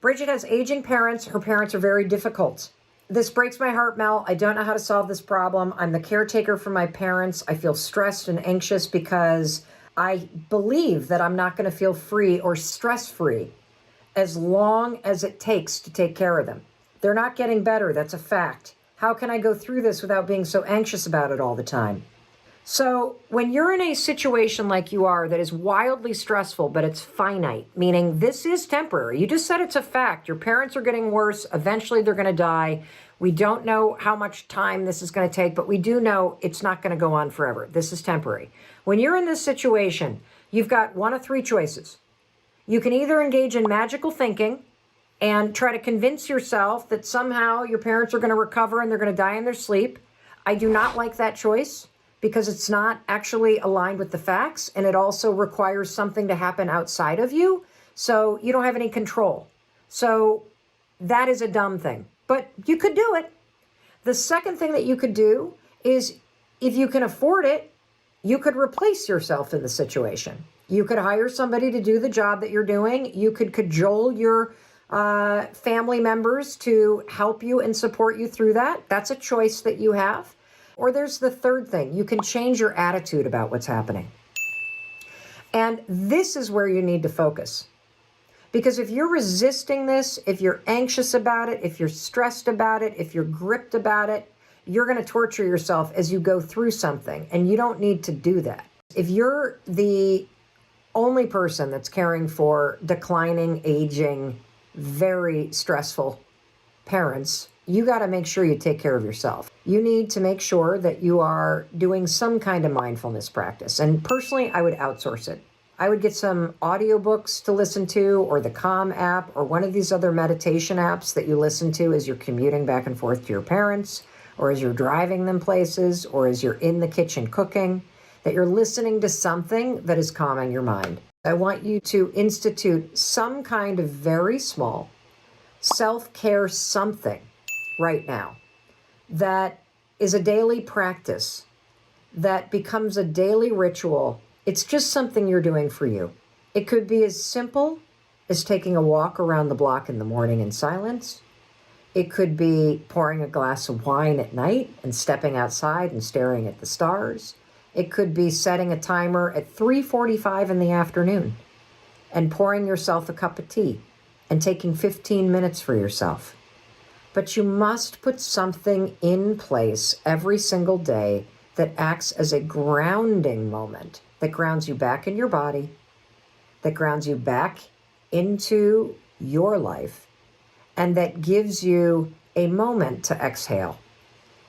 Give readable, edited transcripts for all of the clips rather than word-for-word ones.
Bridget has aging parents. Her parents are very difficult. This breaks my heart, Mel. I don't know how to solve this problem. I'm the caretaker for my parents. I feel stressed and anxious because I believe that I'm not going to feel free or stress-free as long as it takes to take care of them. They're not getting better. That's a fact. How can I go through this without being so anxious about it all the time? So when you're in a situation like you are that is wildly stressful, but it's finite, meaning this is temporary. You just said it's a fact. Your parents are getting worse. Eventually they're going to die. We don't know how much time this is going to take, but we do know it's not going to go on forever. This is temporary. When you're in this situation, you've got one of three choices. You can either engage in magical thinking and try to convince yourself that somehow your parents are going to recover and they're going to die in their sleep. I do not like that choice, because it's not actually aligned with the facts, and it also requires something to happen outside of you, so you don't have any control. So that is a dumb thing, but you could do it. The second thing that you could do is, if you can afford it, you could replace yourself in the situation. You could hire somebody to do the job that you're doing. You could cajole your family members to help you and support you through that. That's a choice that you have. Or there's the third thing. You can change your attitude about what's happening. And this is where you need to focus. Because if you're resisting this, if you're anxious about it, if you're stressed about it, if you're gripped about it, you're going to torture yourself as you go through something. And you don't need to do that. If you're the only person that's caring for declining, aging, very stressful parents, you got to make sure you take care of yourself. You need to make sure that you are doing some kind of mindfulness practice. And personally, I would outsource it. I would get some audiobooks to listen to, or the Calm app, or one of these other meditation apps that you listen to as you're commuting back and forth to your parents, or as you're driving them places, or as you're in the kitchen cooking, that you're listening to something that is calming your mind. I want you to institute some kind of very small self-care something right now that is a daily practice, that becomes a daily ritual. It's just something you're doing for you. It could be as simple as taking a walk around the block in the morning in silence. It could be pouring a glass of wine at night and stepping outside and staring at the stars. It could be setting a timer at 3:45 in the afternoon and pouring yourself a cup of tea and taking 15 minutes for yourself. But you must put something in place every single day that acts as a grounding moment, that grounds you back in your body, that grounds you back into your life, and that gives you a moment to exhale.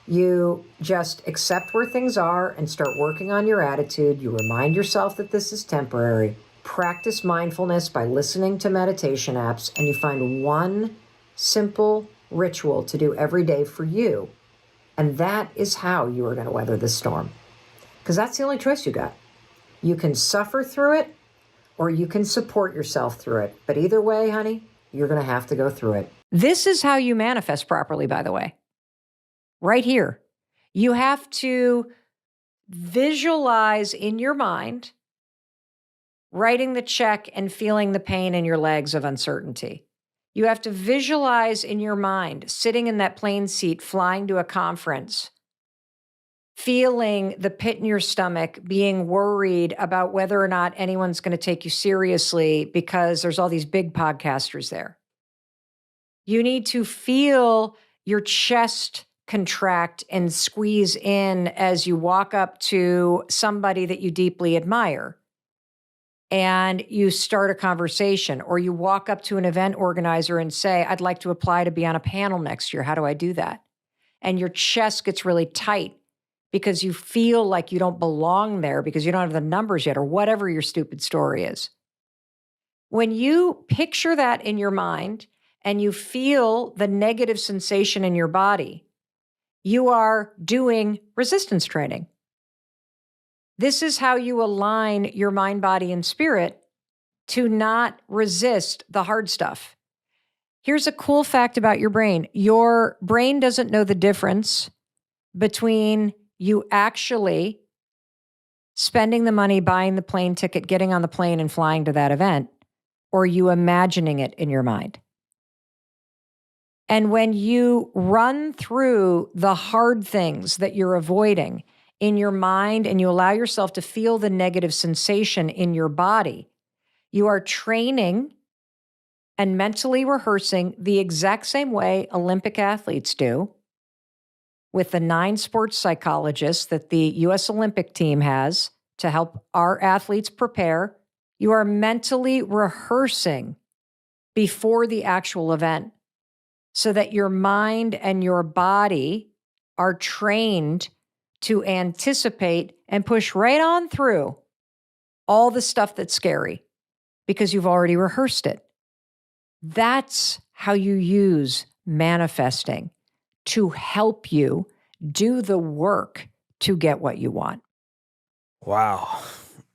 You just accept where things are and start working on your attitude. You remind yourself that this is temporary. Practice mindfulness by listening to meditation apps, and you find one simple ritual to do every day for you. And that is how you are going to weather this storm. Because that's the only choice you got. You can suffer through it, or you can support yourself through it. But either way, honey, you're going to have to go through it. This is how you manifest properly, by the way. Right here. You have to visualize in your mind writing the check and feeling the pain in your legs of uncertainty. You have to visualize in your mind sitting in that plane seat, flying to a conference, feeling the pit in your stomach, being worried about whether or not anyone's going to take you seriously because there's all these big podcasters there. You need to feel your chest contract and squeeze in as you walk up to somebody that you deeply admire and you start a conversation, or you walk up to an event organizer and say, I'd like to apply to be on a panel next year. How do I do that? And your chest gets really tight because you feel like you don't belong there because you don't have the numbers yet, or whatever your stupid story is. When you picture that in your mind and you feel the negative sensation in your body, you are doing resistance training. This is how you align your mind, body, and spirit to not resist the hard stuff. Here's a cool fact about your brain. Your brain doesn't know the difference between you actually spending the money, buying the plane ticket, getting on the plane and flying to that event, or you imagining it in your mind. And when you run through the hard things that you're avoiding in your mind and you allow yourself to feel the negative sensation in your body, you are training and mentally rehearsing the exact same way Olympic athletes do with the 9 sports psychologists that the U.S. Olympic team has to help our athletes prepare. You are mentally rehearsing before the actual event so that your mind and your body are trained to anticipate and push right on through all the stuff that's scary because you've already rehearsed it. That's how you use manifesting to help you do the work to get what you want. Wow.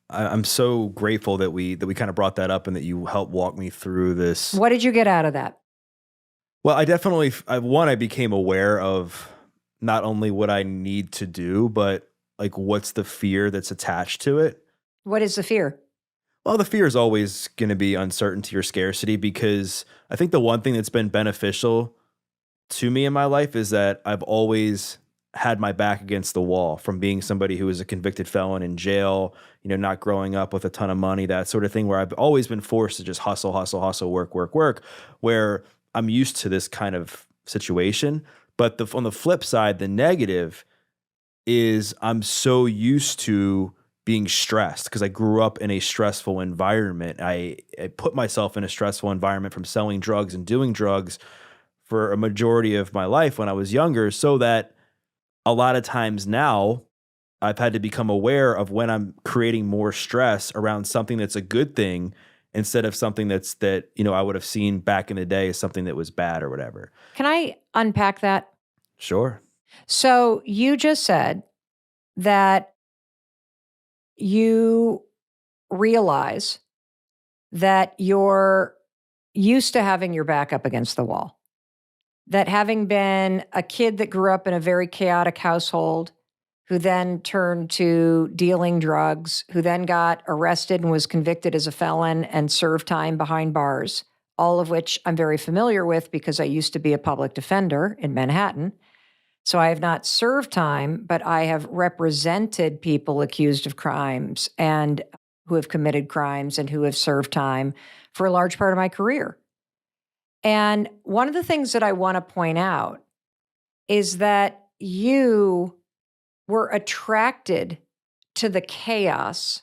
I'm so grateful that we kind of brought that up and that you helped walk me through this. What did you get out of that? Well, I became aware of not only what I need to do, but like what's the fear that's attached to it. What is the fear? Well, the fear is always going to be uncertainty or scarcity, because I think the one thing that's been beneficial to me in my life is that I've always had my back against the wall, from being somebody who was a convicted felon in jail, not growing up with a ton of money, that sort of thing, where I've always been forced to just hustle, work, where I'm used to this kind of situation. But on the flip side, the negative is I'm so used to being stressed because I grew up in a stressful environment. I put myself in a stressful environment from selling drugs and doing drugs for a majority of my life when I was younger, so that a lot of times now I've had to become aware of when I'm creating more stress around something that's a good thing instead of something that I would have seen back in the day as something that was bad or whatever. Can I unpack that? Sure. So you just said that you realize that you're used to having your back up against the wall. That having been a kid that grew up in a very chaotic household, who then turned to dealing drugs, who then got arrested and was convicted as a felon and served time behind bars, all of which I'm very familiar with because I used to be a public defender in Manhattan. So I have not served time, but I have represented people accused of crimes and who have committed crimes and who have served time for a large part of my career. And one of the things that I want to point out is that you were attracted to the chaos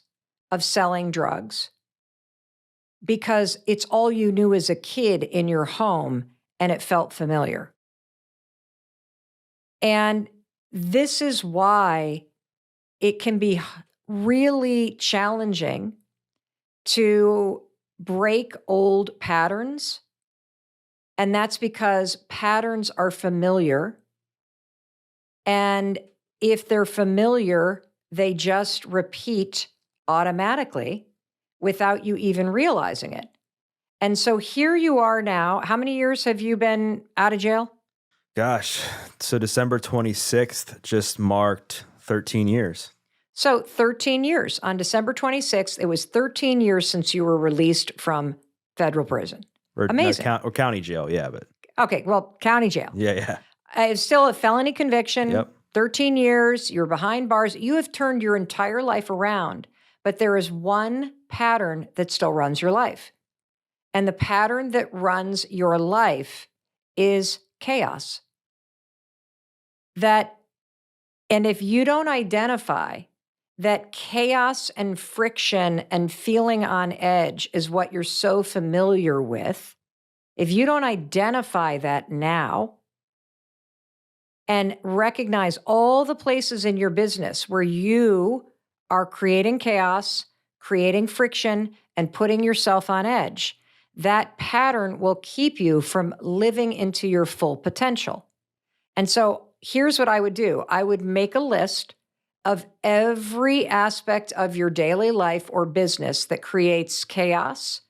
of selling drugs because it's all you knew as a kid in your home and it felt familiar. And this is why it can be really challenging to break old patterns. And that's because patterns are familiar. And if they're familiar, they just repeat automatically without you even realizing it. And so here you are now. How many years have you been out of jail? Gosh, so December 26th just marked 13 years. So 13 years. On December 26th, it was 13 years since you were released from federal prison. Amazing. Or county jail, yeah. But okay, well, county jail. Yeah. It's still a felony conviction. Yep. 13 years, you're behind bars. You have turned your entire life around, but there is one pattern that still runs your life. And the pattern that runs your life is chaos. And if you don't identify that chaos and friction and feeling on edge is what you're so familiar with, if you don't identify that now and recognize all the places in your business where you are creating chaos, creating friction, and putting yourself on edge, that pattern will keep you from living into your full potential. And so here's what I would do. I would make a list of every aspect of your daily life or business that creates chaos,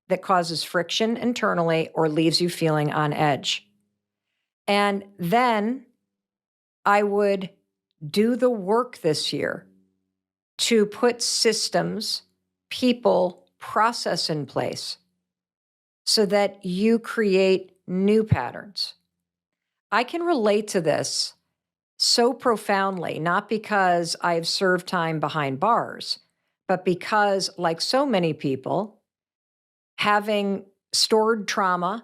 that causes friction internally, or leaves you feeling on edge. And then I would do the work this year to put systems, people, process in place so that you create new patterns. I can relate to this so profoundly, not because I've served time behind bars, but because, like so many people, having stored trauma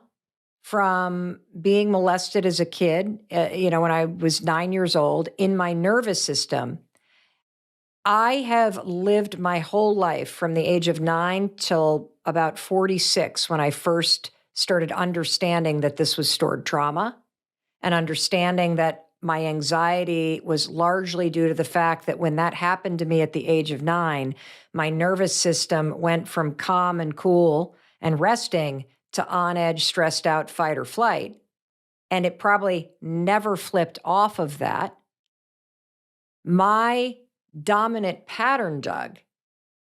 from being molested as a kid, when I was 9 years old, in my nervous system, I have lived my whole life from the age of 9 till about 46 when I first started understanding that this was stored trauma and understanding that my anxiety was largely due to the fact that when that happened to me at the age of 9, my nervous system went from calm and cool and resting to on edge, stressed out, fight or flight. And it probably never flipped off of that. My dominant pattern, Doug,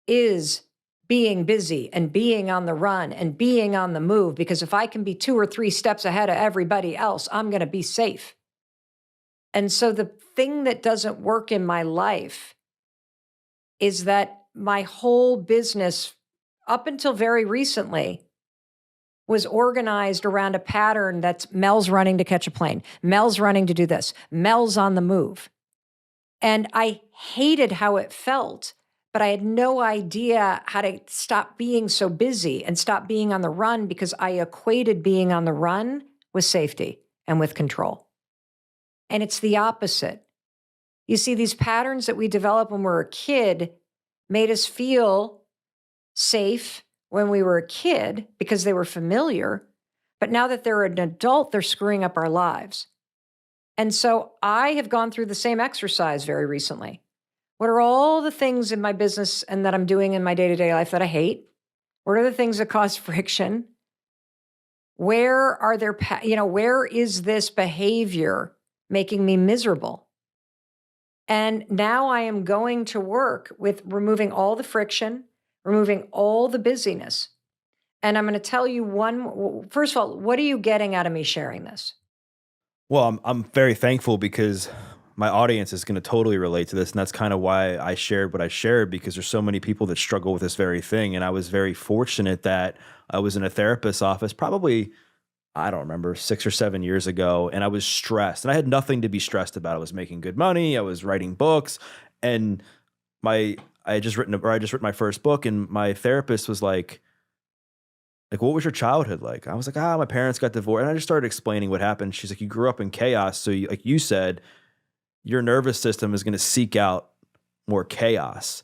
is being busy and being on the run and being on the move, because if I can be 2 or 3 steps ahead of everybody else, I'm going to be safe. And so the thing that doesn't work in my life is that my whole business, up until very recently, was organized around a pattern that's Mel's running to catch a plane, Mel's running to do this, Mel's on the move. And I hated how it felt, but I had no idea how to stop being so busy and stop being on the run, because I equated being on the run with safety and with control. And it's the opposite. You see, these patterns that we develop when we're a kid made us feel safe when we were a kid because they were familiar. But now that they're an adult, they're screwing up our lives. And so I have gone through the same exercise very recently. What are all the things in my business and that I'm doing in my day-to-day life that I hate? What are the things that cause friction? Where are there, where is this behavior making me miserable? And now I am going to work with removing all the friction, removing all the busyness. And I'm going to tell you first of all, what are you getting out of me sharing this? Well, I'm very thankful because my audience is going to totally relate to this, and that's kind of why I shared what I shared, because there's so many people that struggle with this very thing. And I was very fortunate that I was in a therapist's office probably, I don't remember, 6 or 7 years ago, and I was stressed, and I had nothing to be stressed about. I was making good money, I was writing books, and I had just written my first book, and my therapist was like, what was your childhood like? I was like, my parents got divorced. And I just started explaining what happened. She's like, you grew up in chaos. So like you said, your nervous system is going to seek out more chaos.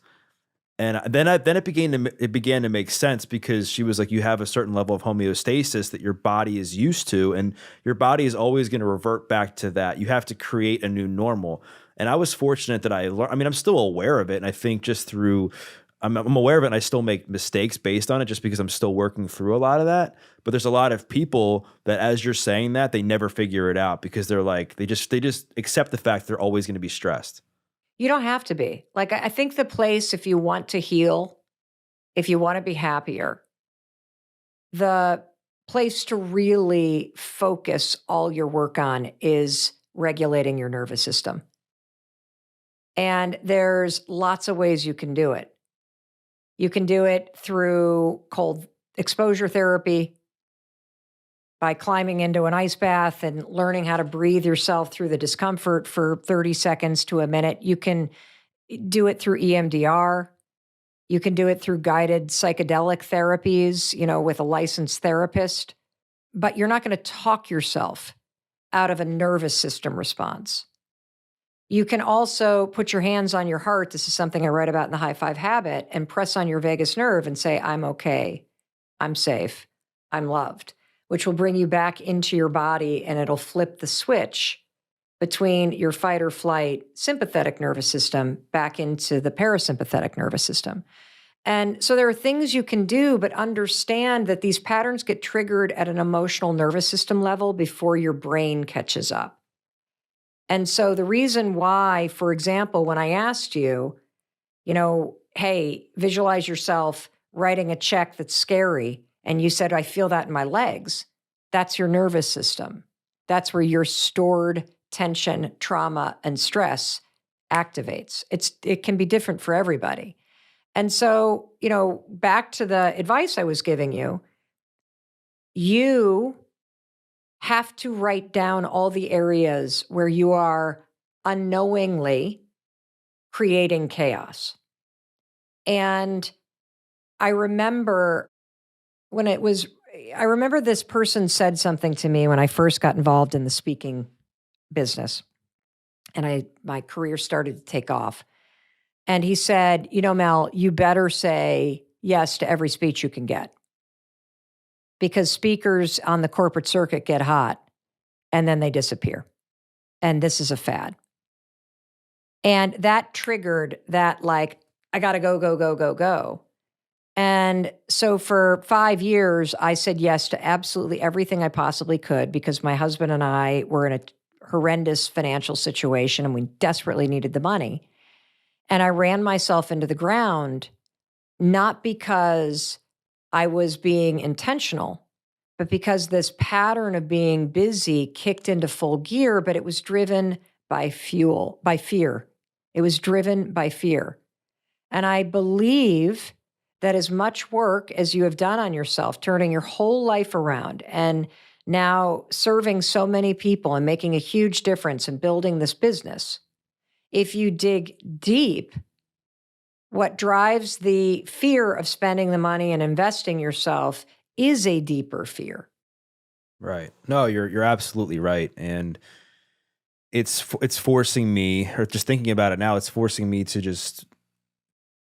And then it began to make sense, because she was like, you have a certain level of homeostasis that your body is used to, and your body is always going to revert back to that. You have to create a new normal. And I was fortunate that I learned, I mean, I'm still aware of it. And I think just through, I'm aware of it, and I still make mistakes based on it just because I'm still working through a lot of that. But there's a lot of people that, as you're saying that, they never figure it out, because they're like, they just accept the fact they're always going to be stressed. You don't have to be. Like, I think the place, if you want to heal, if you want to be happier, the place to really focus all your work on is regulating your nervous system. And there's lots of ways you can do it. You can do it through cold exposure therapy, by climbing into an ice bath and learning how to breathe yourself through the discomfort for 30 seconds to a minute. You can do it through EMDR. You can do it through guided psychedelic therapies, with a licensed therapist. But you're not going to talk yourself out of a nervous system response. You can also put your hands on your heart. This is something I write about in the High Five Habit, and press on your vagus nerve and say, I'm okay, I'm safe, I'm loved, which will bring you back into your body, and it'll flip the switch between your fight or flight sympathetic nervous system back into the parasympathetic nervous system. And so there are things you can do, but understand that these patterns get triggered at an emotional nervous system level before your brain catches up. And so the reason why, for example, when I asked you, hey, visualize yourself writing a check that's scary, and you said, I feel that in my legs, that's your nervous system. That's where your stored tension, trauma, and stress activates. It can be different for everybody. And so, back to the advice I was giving you, you have to write down all the areas where you are unknowingly creating chaos. And I remember I remember this person said something to me when I first got involved in the speaking business and my career started to take off. And he said, Mel, you better say yes to every speech you can get, because speakers on the corporate circuit get hot and then they disappear. And this is a fad. And that triggered that, like, I got to go, go, go, go, go. And so for 5 years, I said yes to absolutely everything I possibly could, because my husband and I were in a horrendous financial situation and we desperately needed the money. And I ran myself into the ground, not because I was being intentional, but because this pattern of being busy kicked into full gear, but it was driven by fear. It was driven by fear. And I believe that as much work as you have done on yourself, turning your whole life around and now serving so many people and making a huge difference in building this business, if you dig deep, what drives the fear of spending the money and investing yourself is a deeper fear. Right. No, you're absolutely right. And it's forcing me, or just thinking about it now, it's forcing me to just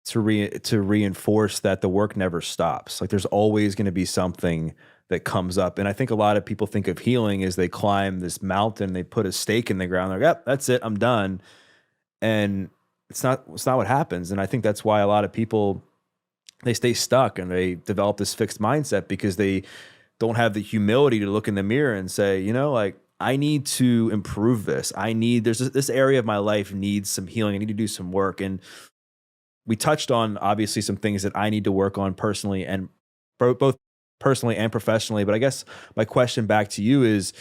to reinforce that the work never stops. Like, there's always going to be something that comes up. And I think a lot of people think of healing as they climb this mountain, they put a stake in the ground, they're like, yep, that's it, I'm done. And it's not what happens. And I think that's why a lot of people, they stay stuck and they develop this fixed mindset, because they don't have the humility to look in the mirror and say, like, I need to improve this. There's this area of my life needs some healing. I need to do some work. And we touched on obviously some things that I need to work on personally, and both personally and professionally. But I guess my question back to you is,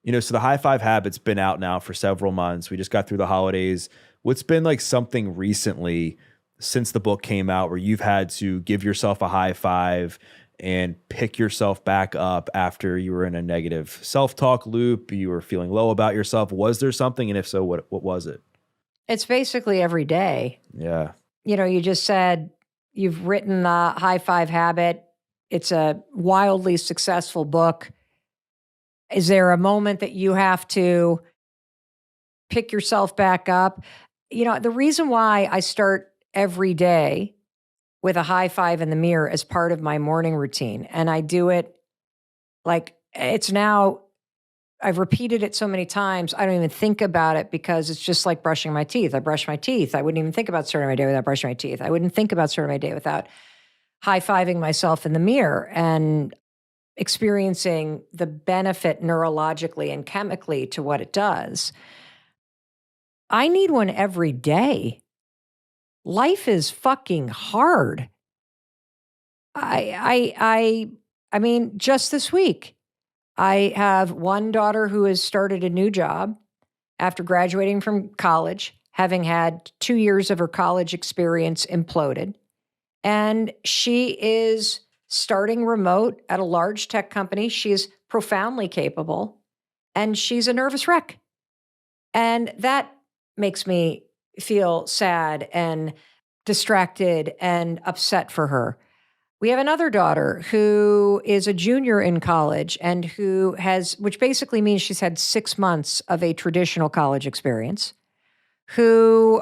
so the High Five Habit's been out now for several months. We just got through the holidays. What's been like something recently since the book came out where you've had to give yourself a high five and pick yourself back up after you were in a negative self-talk loop, you were feeling low about yourself? Was there something? And if so, what was it? It's basically every day. Yeah. You just said you've written the High Five Habit. It's a wildly successful book. Is there a moment that you have to pick yourself back up? The reason why I start every day with a high five in the mirror as part of my morning routine, and I do it like I've repeated it so many times, I don't even think about it, because it's just like brushing my teeth. I brush my teeth. I wouldn't even think about starting my day without brushing my teeth. I wouldn't think about starting my day without high-fiving myself in the mirror and experiencing the benefit neurologically and chemically to what it does. I need one every day. Life is fucking hard. I mean, just this week, I have one daughter who has started a new job after graduating from college, having had 2 years of her college experience imploded. And she is starting remote at a large tech company. She is profoundly capable, and she's a nervous wreck. And that makes me feel sad and distracted and upset for her. We have another daughter who is a junior in college and which basically means she's had 6 months of a traditional college experience, who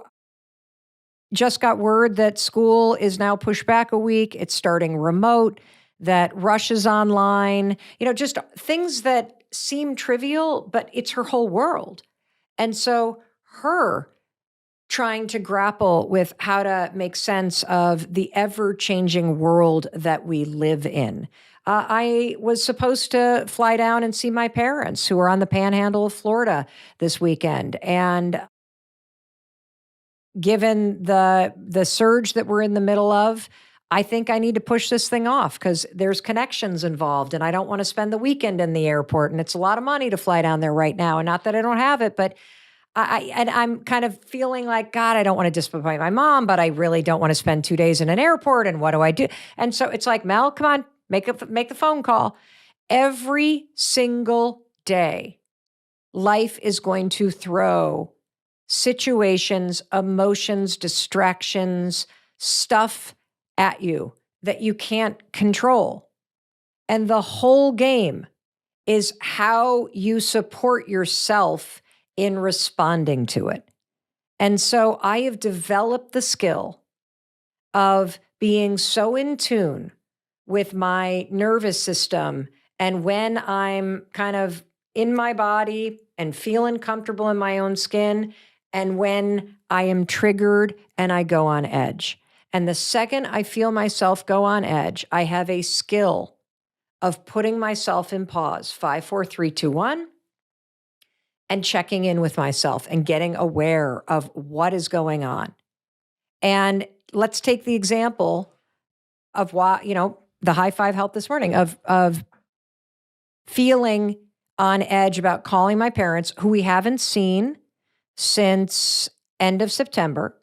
just got word that school is now pushed back a week. It's starting remote, that Rush is online, just things that seem trivial, but it's her whole world. And so her trying to grapple with how to make sense of the ever-changing world that we live in. I was supposed to fly down and see my parents, who are on the panhandle of Florida this weekend. And given the surge that we're in the middle of, I think I need to push this thing off, because there's connections involved, and I don't want to spend the weekend in the airport. And it's a lot of money to fly down there right now. And not that I don't have it, but I'm kind of feeling like, God, I don't want to disappoint my mom, but I really don't want to spend 2 days in an airport. And what do I do? And so it's like, Mel, come on, make the phone call. Every single day, life is going to throw situations, emotions, distractions, stuff at you that you can't control. And the whole game is how you support yourself in responding to it. And so I have developed the skill of being so in tune with my nervous system. And when I'm kind of in my body and feeling comfortable in my own skin, and when I am triggered and I go on edge. And the second I feel myself go on edge, I have a skill of putting myself in pause, 5, 4, 3, 2, 1, and checking in with myself and getting aware of what is going on. And let's take the example of why, the high five helped this morning of feeling on edge about calling my parents, who we haven't seen since end of September,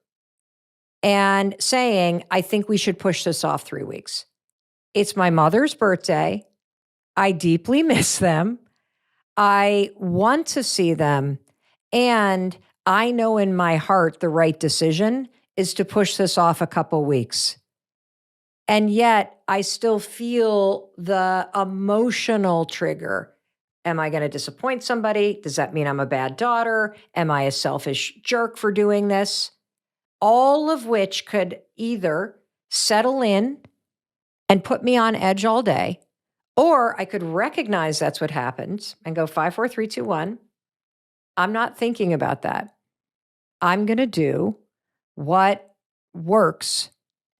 and saying, I think we should push this off 3 weeks. It's my mother's birthday. I deeply miss them. I want to see them. And I know in my heart the right decision is to push this off a couple weeks. And yet I still feel the emotional trigger. Am I going to disappoint somebody? Does that mean I'm a bad daughter? Am I a selfish jerk for doing this? All of which could either settle in and put me on edge all day, or I could recognize that's what happens and go 5, 4, 3, 2, 1. I'm not thinking about that. I'm going to do what works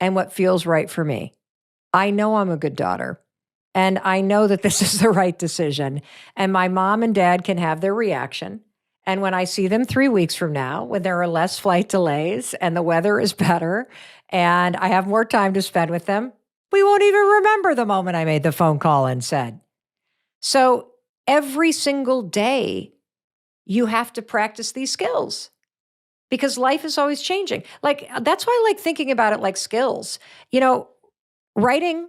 and what feels right for me. I know I'm a good daughter, and I know that this is the right decision, and my mom and dad can have their reaction. And when I see them 3 weeks from now, when there are less flight delays and the weather is better and I have more time to spend with them, we won't even remember the moment I made the phone call and said. So every single day, you have to practice these skills because life is always changing. Like, that's why I like thinking about it like skills. Writing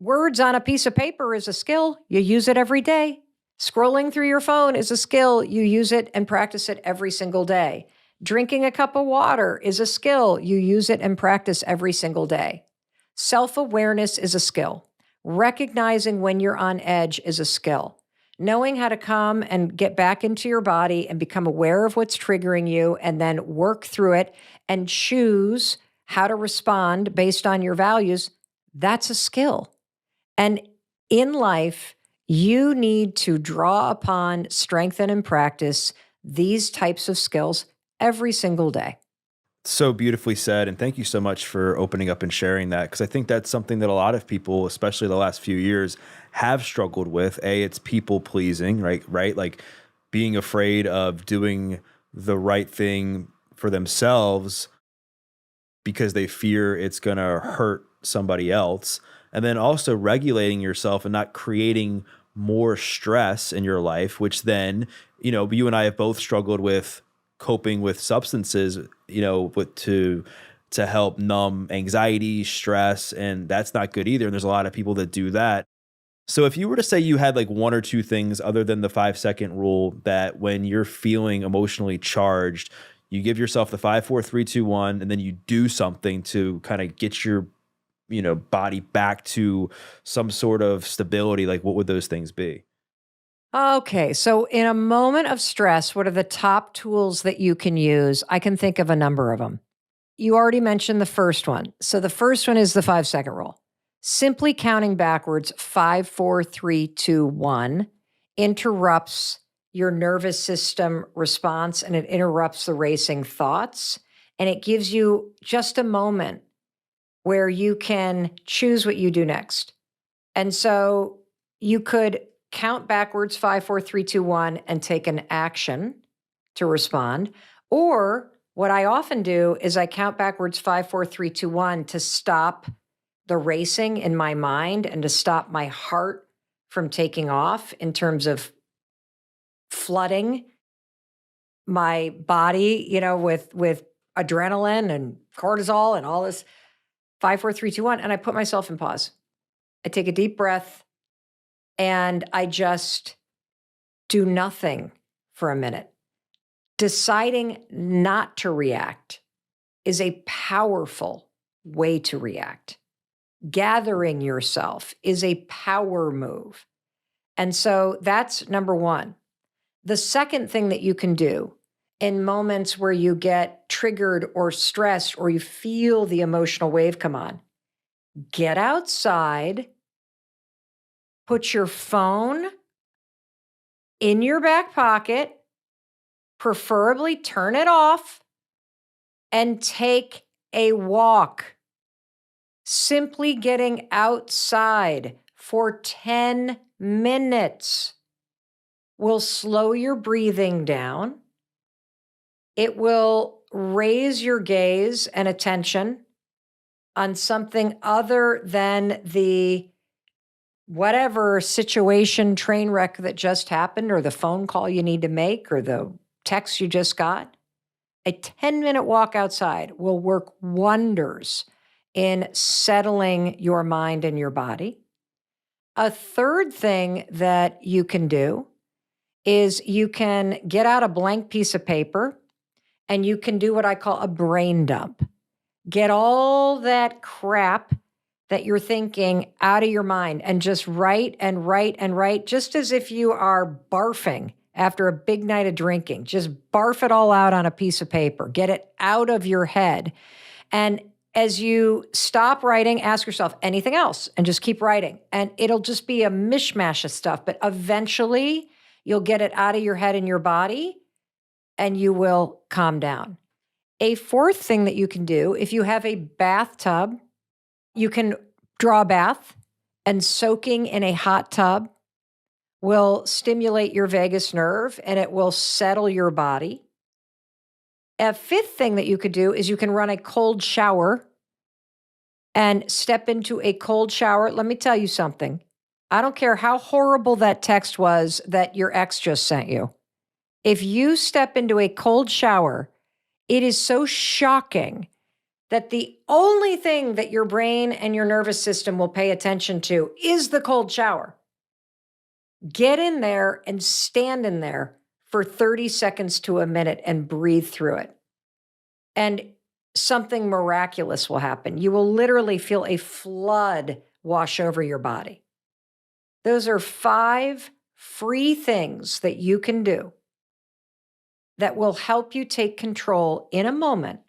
words on a piece of paper is a skill. You use it every day. Scrolling through your phone is a skill. You use it and practice it every single day. Drinking a cup of water is a skill. You use it and practice every single day. Self-awareness is a skill. Recognizing when you're on edge is a skill. Knowing how to come and get back into your body and become aware of what's triggering you and then work through it and choose how to respond based on your values, that's a skill. And in life, you need to draw upon, strengthen, and practice these types of skills every single day. So beautifully said. And thank you so much for opening up and sharing that. Because I think that's something that a lot of people, especially the last few years, have struggled with. It's people pleasing, right? Like being afraid of doing the right thing for themselves because they fear it's going to hurt somebody else. And then also regulating yourself and not creating more stress in your life, which then, you and I have both struggled with coping with substances, to help numb anxiety, stress, and that's not good either. And there's a lot of people that do that. So if you were to say you had like one or two things other than the 5-second rule that when you're feeling emotionally charged, you give yourself the 5, 4, 3, 2, 1, and then you do something to kind of get your body back to some sort of stability, like what would those things be? Okay, so in a moment of stress, what are the top tools that you can use? I can think of a number of them. You already mentioned the first one. So the first one is the 5-second rule. Simply counting backwards, 5, 4, 3, 2, 1, interrupts your nervous system response and it interrupts the racing thoughts. And it gives you just a moment where you can choose what you do next. And so you could count backwards 5, 4, 3, 2, 1 and take an action to respond. Or what I often do is I count backwards 5, 4, 3, 2, 1 to stop the racing in my mind and to stop my heart from taking off in terms of flooding my body, with adrenaline and cortisol and all this. 5, 4, 3, 2, 1. And I put myself in pause. I take a deep breath and I just do nothing for a minute. Deciding not to react is a powerful way to react. Gathering yourself is a power move. And so that's number one. The second thing that you can do in moments where you get triggered or stressed or you feel the emotional wave come on, get outside, put your phone in your back pocket, preferably turn it off, and take a walk. Simply getting outside for 10 minutes will slow your breathing down. It will raise your gaze and attention on something other than the whatever situation train wreck that just happened, or the phone call you need to make, or the text you just got. A 10-minute walk outside will work wonders in settling your mind and your body. A third thing that you can do is you can get out a blank piece of paper and you can do what I call a brain dump. Get all that crap that you're thinking out of your mind and just write and write and write, just as if you are barfing after a big night of drinking. Just barf it all out on a piece of paper. Get it out of your head. And as you stop writing, ask yourself anything else and just keep writing. And it'll just be a mishmash of stuff, but eventually you'll get it out of your head and your body and you will calm down. A fourth thing that you can do, if you have a bathtub, you can draw a bath, and soaking in a hot tub will stimulate your vagus nerve and it will settle your body. A fifth thing that you could do is you can run a cold shower and step into a cold shower. Let me tell you something. I don't care how horrible that text was that your ex just sent you. If you step into a cold shower, it is so shocking that the only thing that your brain and your nervous system will pay attention to is the cold shower. Get in there and stand in there for 30 seconds to a minute and breathe through it. And something miraculous will happen. You will literally feel a flood wash over your body. Those are 5 free things that you can do that will help you take control in a moment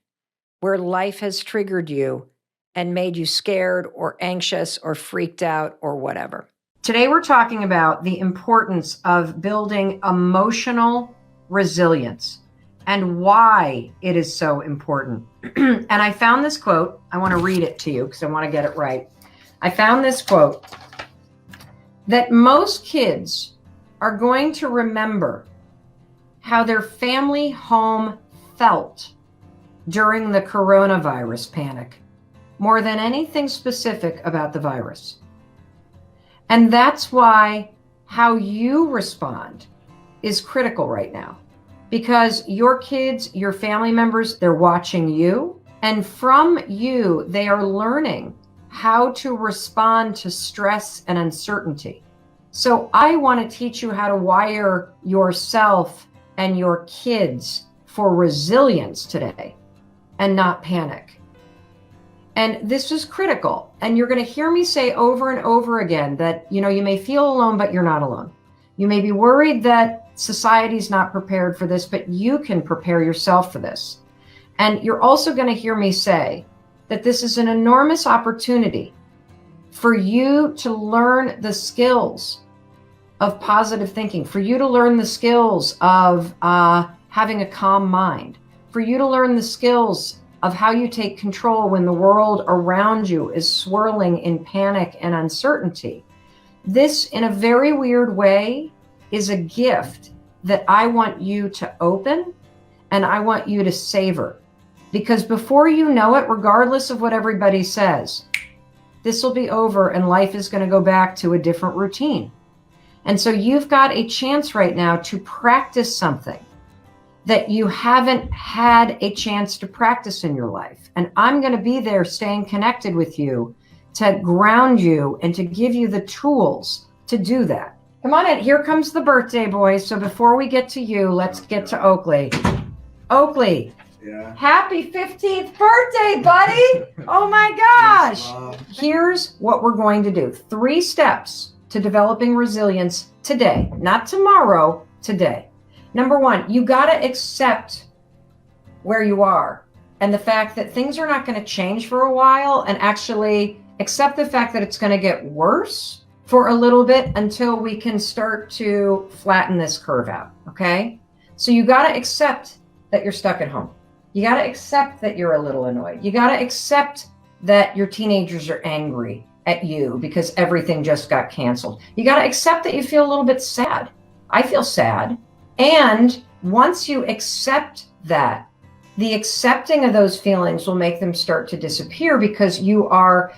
where life has triggered you and made you scared or anxious or freaked out or whatever. Today, we're talking about the importance of building emotional resilience and why it is so important. And I found this quote. I want to read it to you because I want to get it right. I found this quote that most kids are going to remember how their family home felt during the coronavirus panic more than anything specific about the virus. And that's why how you respond is critical right now, because your kids, your family members, they're watching you, and from you, they are learning how to respond to stress and uncertainty. So I want to teach you how to wire yourself and your kids for resilience today and not panic. And this is critical. And you're going to hear me say over and over again that, you may feel alone, but you're not alone. You may be worried that society's not prepared for this, but you can prepare yourself for this. And you're also going to hear me say that this is an enormous opportunity for you to learn the skills of positive thinking, for you to learn the skills of having a calm mind, for you to learn the skills of how you take control when the world around you is swirling in panic and uncertainty. This, in a very weird way, is a gift that I want you to open and I want you to savor. Because before you know it, regardless of what everybody says, this will be over and life is going to go back to a different routine. And so you've got a chance right now to practice something that you haven't had a chance to practice in your life. And I'm going to be there staying connected with you to ground you and to give you the tools to do that. Come on in. Here comes the birthday boy. So before we get to you, let's get to Oakley. Oakley. Yeah. Happy 15th birthday, buddy. Oh my gosh. Here's what we're going to do. 3 steps to developing resilience today, not tomorrow, today. Number 1, you got to accept where you are and the fact that things are not going to change for a while, and actually accept the fact that it's going to get worse for a little bit until we can start to flatten this curve out. Okay. So you got to accept that you're stuck at home. You got to accept that you're a little annoyed. You got to accept that your teenagers are angry at you because everything just got canceled. You got to accept that you feel a little bit sad. I feel sad. And once you accept that, the accepting of those feelings will make them start to disappear because you are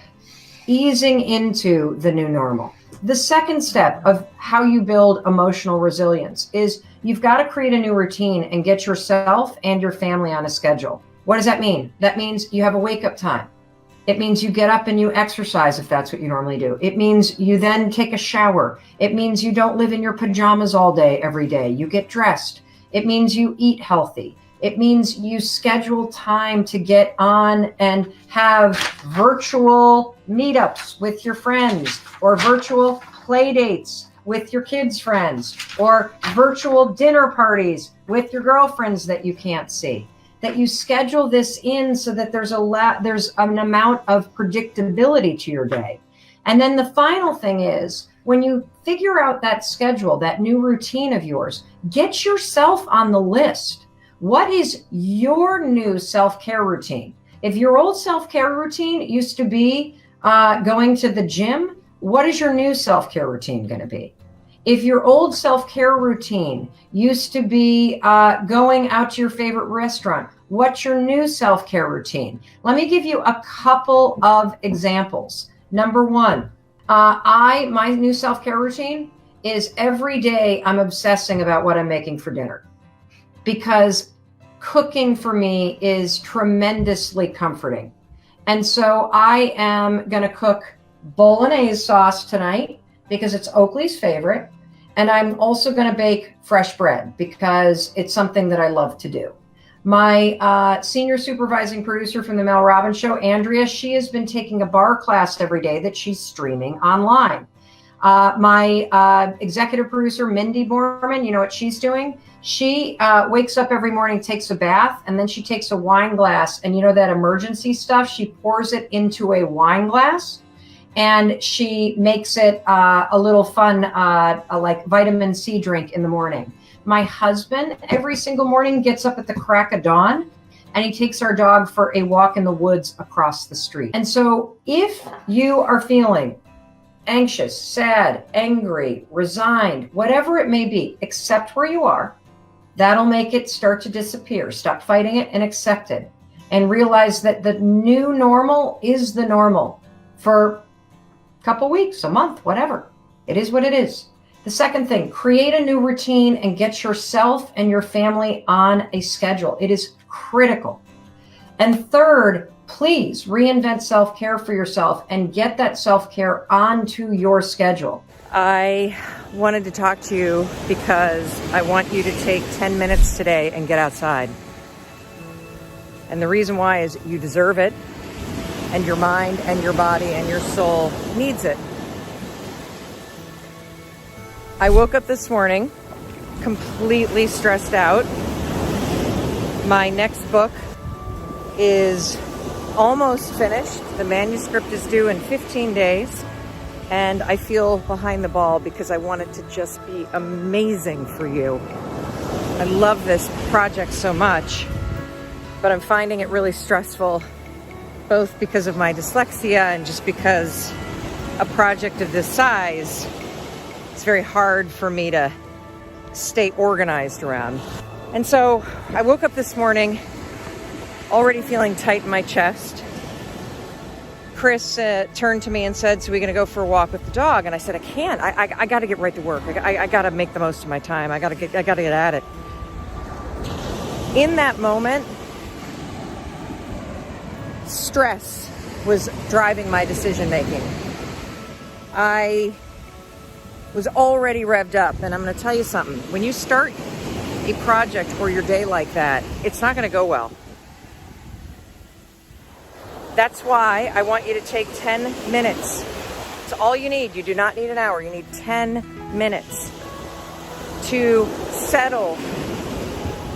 easing into the new normal. The second step of how you build emotional resilience is you've got to create a new routine and get yourself and your family on a schedule. What does that mean? That means you have a wake-up time. It means you get up and you exercise if that's what you normally do. It means you then take a shower. It means you don't live in your pajamas all day, every day. You get dressed. It means you eat healthy. It means you schedule time to get on and have virtual meetups with your friends, or virtual play dates with your kids' friends, or virtual dinner parties with your girlfriends that you can't see. That you schedule this in so that there's an amount of predictability to your day. And then the final thing is, when you figure out that schedule, that new routine of yours, get yourself on the list. What is your new self-care routine? If your old self-care routine used to be going to the gym, what is your new self-care routine going to be? If your old self-care routine used to be going out to your favorite restaurant, what's your new self-care routine? Let me give you a couple of examples. Number 1, my new self-care routine is every day I'm obsessing about what I'm making for dinner, because cooking for me is tremendously comforting. And so I am going to cook bolognese sauce tonight because it's Oakley's favorite. And I'm also going to bake fresh bread because it's something that I love to do. My senior supervising producer from the Mel Robbins show, Andrea, she has been taking a bar class every day that she's streaming online. My executive producer, Mindy Borman, you know what she's doing? She wakes up every morning, takes a bath, and then she takes a wine glass. And you know that emergency stuff? She pours it into a wine glass, and she makes it a little fun, like vitamin C drink in the morning. My husband, every single morning, gets up at the crack of dawn, and he takes our dog for a walk in the woods across the street. And so if you are feeling anxious, sad, angry, resigned, whatever it may be, accept where you are. That'll make it start to disappear. Stop fighting it and accept it. And realize that the new normal is the normal for a couple weeks, a month, whatever. It is what it is. The second thing, create a new routine and get yourself and your family on a schedule. It is critical. And third, please reinvent self-care for yourself and get that self-care onto your schedule. I wanted to talk to you because I want you to take 10 minutes today and get outside. And the reason why is you deserve it, and your mind and your body and your soul needs it. I woke up this morning completely stressed out. My next book is almost finished. The manuscript is due in 15 days. And I feel behind the ball because I want it to just be amazing for you. I love this project so much, but I'm finding it really stressful, both because of my dyslexia and just because a project of this size, it's very hard for me to stay organized around. And so I woke up this morning already feeling tight in my chest. Chris turned to me and said, so we're going to go for a walk with the dog. And I said, I can't. I got to get right to work. I got to make the most of my time. I got to get at it. In that moment, stress was driving my decision making. I was already revved up. And I'm going to tell you something. When you start a project or your day like that, it's not going to go well. That's why I want you to take 10 minutes. It's all you need. You do not need an hour. You need 10 minutes to settle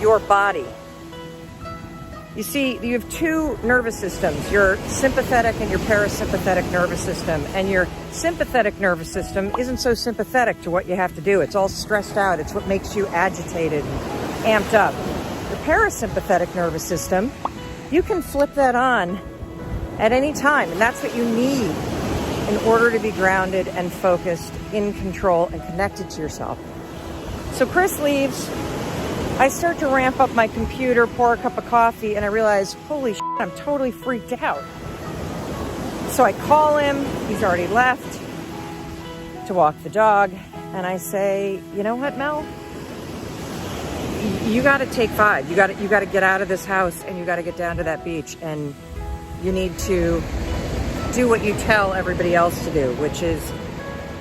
your body. You see, you have two nervous systems, your sympathetic and your parasympathetic nervous system. And your sympathetic nervous system isn't so sympathetic to what you have to do. It's all stressed out. It's what makes you agitated, amped up. The parasympathetic nervous system, you can flip that on at any time. And that's what you need in order to be grounded and focused, in control, and connected to yourself. So Chris leaves. I start to ramp up my computer, pour a cup of coffee, and I realize, holy shit, I'm totally freaked out. So I call him. He's already left to walk the dog. And I say, you know what, Mel? You got to take 5. You got to get out of this house and you got to get down to that beach. And you need to do what you tell everybody else to do, which is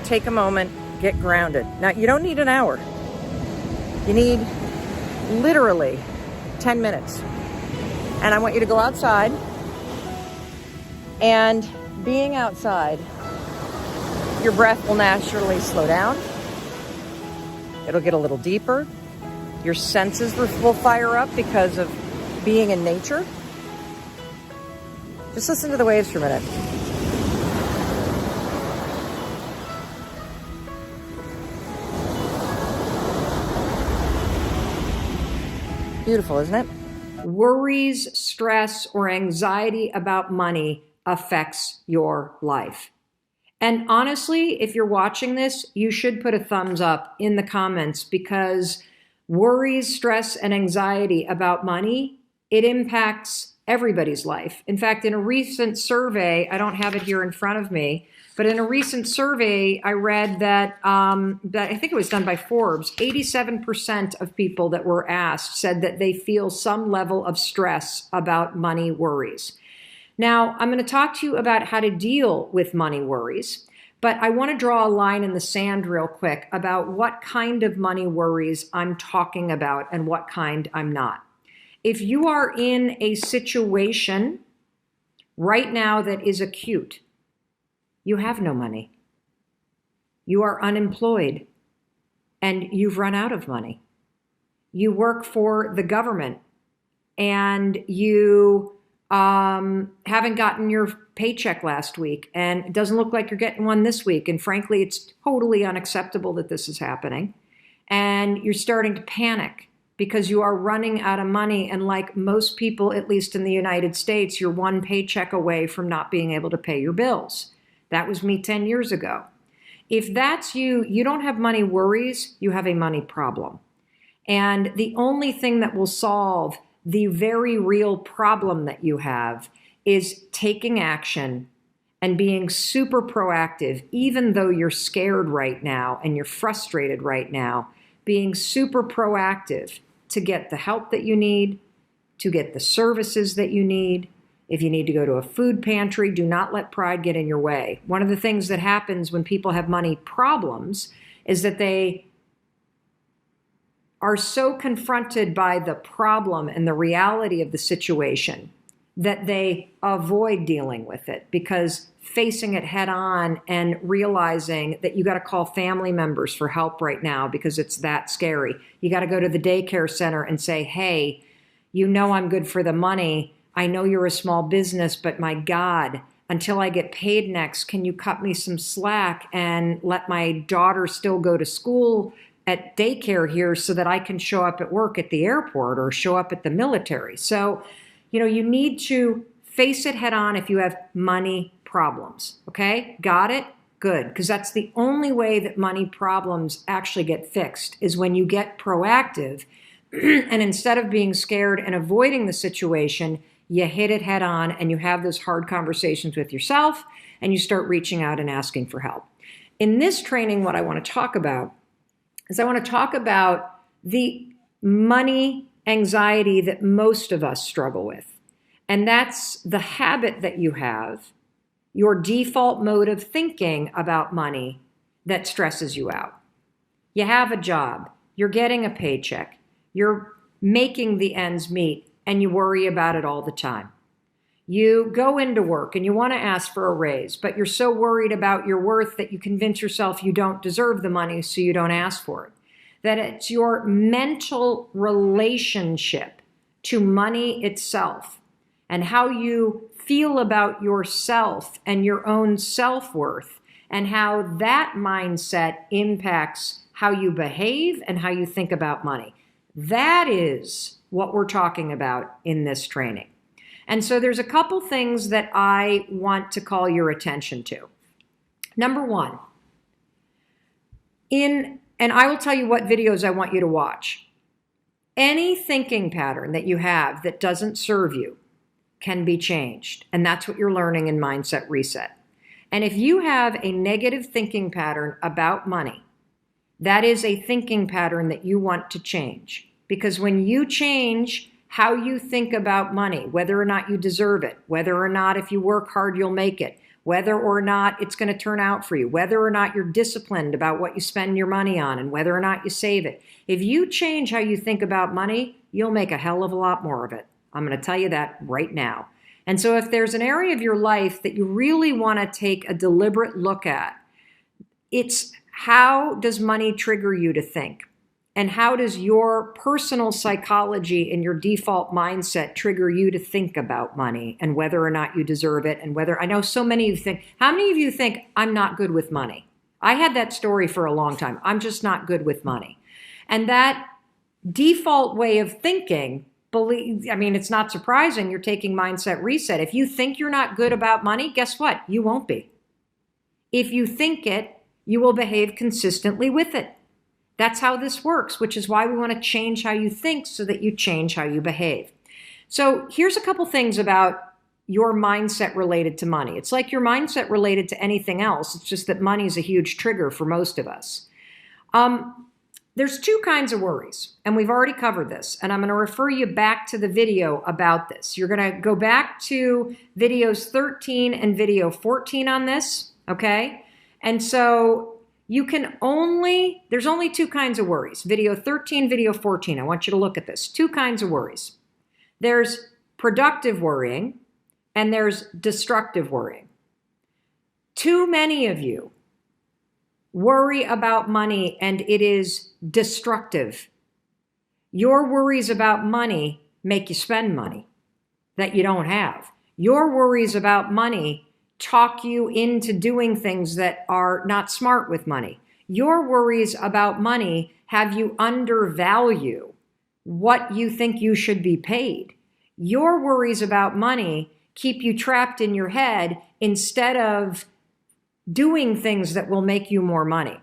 take a moment, get grounded. Now, you don't need an hour. You need literally 10 minutes. And I want you to go outside. And being outside, your breath will naturally slow down. It'll get a little deeper. Your senses will fire up because of being in nature. Just listen to the waves for a minute. Beautiful, isn't it? Worries, stress, or anxiety about money affects your life. And honestly, if you're watching this, you should put a thumbs up in the comments, because worries, stress, and anxiety about money, it impacts everybody's life. In fact, in a recent survey, I don't have it here in front of me, but in a recent survey, I read that I think it was done by Forbes, 87% of people that were asked said that they feel some level of stress about money worries. Now, I'm going to talk to you about how to deal with money worries, but I want to draw a line in the sand real quick about what kind of money worries I'm talking about and what kind I'm not. If you are in a situation right now that is acute, you have no money, you are unemployed, and you've run out of money. You work for the government and you haven't gotten your paycheck last week, and it doesn't look like you're getting one this week. And frankly, it's totally unacceptable that this is happening. And you're starting to panic because you are running out of money. And like most people, at least in the United States, you're one paycheck away from not being able to pay your bills. That was me 10 years ago. If that's you, you don't have money worries, you have a money problem. And the only thing that will solve the very real problem that you have is taking action and being super proactive, even though you're scared right now and you're frustrated right now, being super proactive to get the help that you need, to get the services that you need. If you need to go to a food pantry, do not let pride get in your way. One of the things that happens when people have money problems is that they are so confronted by the problem and the reality of the situation that they avoid dealing with it, because facing it head on and realizing that you got to call family members for help right now because it's that scary. You got to go to the daycare center and say, hey, you know I'm good for the money. I know you're a small business, but my God, until I get paid next, can you cut me some slack and let my daughter still go to school at daycare here so that I can show up at work at the airport or show up at the military? So, you need to face it head on if you have money problems. Okay? Got it? Good. Because that's the only way that money problems actually get fixed, is when you get proactive and instead of being scared and avoiding the situation, you hit it head on and you have those hard conversations with yourself and you start reaching out and asking for help. In this training, what I want to talk about is I want to talk about the money anxiety that most of us struggle with. And that's the habit that you have, your default mode of thinking about money that stresses you out. You have a job, you're getting a paycheck, you're making the ends meet, and you worry about it all the time. You go into work and you want to ask for a raise, but you're so worried about your worth that you convince yourself you don't deserve the money, so you don't ask for it. That it's your mental relationship to money itself and how you feel about yourself and your own self-worth and how that mindset impacts how you behave and how you think about money. That is what we're talking about in this training. And so there's a couple things that I want to call your attention to. Number one, and I will tell you what videos I want you to watch. Any thinking pattern that you have that doesn't serve you can be changed. And that's what you're learning in Mindset Reset. And if you have a negative thinking pattern about money, that is a thinking pattern that you want to change. Because when you change how you think about money, whether or not you deserve it, whether or not if you work hard you'll make it, whether or not it's going to turn out for you, whether or not you're disciplined about what you spend your money on, and whether or not you save it. If you change how you think about money, you'll make a hell of a lot more of it. I'm going to tell you that right now. And so if there's an area of your life that you really want to take a deliberate look at, it's how does money trigger you to think? And how does your personal psychology and your default mindset trigger you to think about money and whether or not you deserve it? And whether, I know so many of you think, how many of you think I'm not good with money? I had that story for a long time. I'm just not good with money. And that default way of thinking, it's not surprising you're taking Mindset Reset. If you think you're not good about money, guess what? You won't be. If you think it, you will behave consistently with it. That's how this works, which is why we want to change how you think so that you change how you behave. So here's a couple things about your mindset related to money. It's like your mindset related to anything else. It's just that money is a huge trigger for most of us. There's two kinds of worries, and we've already covered this, and I'm going to refer you back to the video about this. You're going to go back to videos 13 and video 14 on this, okay? And so there's only two kinds of worries. Video 13, video 14. I want you to look at this. Two kinds of worries. There's productive worrying and there's destructive worrying. Too many of you worry about money and it is destructive. Your worries about money make you spend money that you don't have. Your worries about money talk you into doing things that are not smart with money. Your worries about money have you undervalue what you think you should be paid. Your worries about money keep you trapped in your head instead of doing things that will make you more money.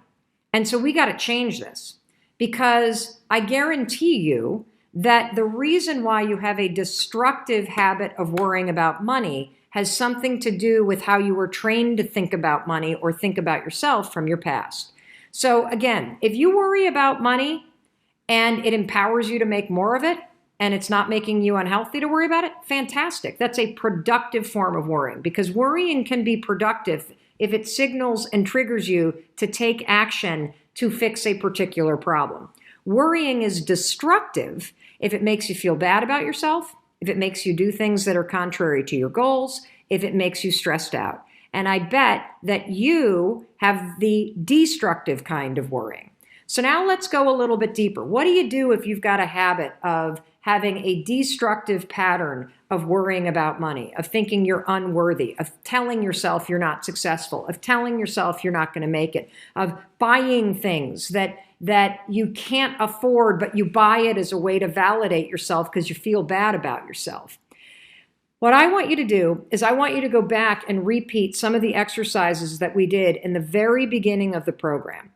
And so we got to change this, because I guarantee you that the reason why you have a destructive habit of worrying about money has something to do with how you were trained to think about money or think about yourself from your past. So again, if you worry about money and it empowers you to make more of it and it's not making you unhealthy to worry about it, fantastic. That's a productive form of worrying, because worrying can be productive if it signals and triggers you to take action to fix a particular problem. Worrying is destructive if it makes you feel bad about yourself, if it makes you do things that are contrary to your goals, if it makes you stressed out. And I bet that you have the destructive kind of worrying. So now let's go a little bit deeper. What do you do if you've got a habit of having a destructive pattern of worrying about money, of thinking you're unworthy, of telling yourself you're not successful, of telling yourself you're not going to make it, of buying things that you can't afford, but you buy it as a way to validate yourself because you feel bad about yourself? What I want you to do is I want you to go back and repeat some of the exercises that we did in the very beginning of the program.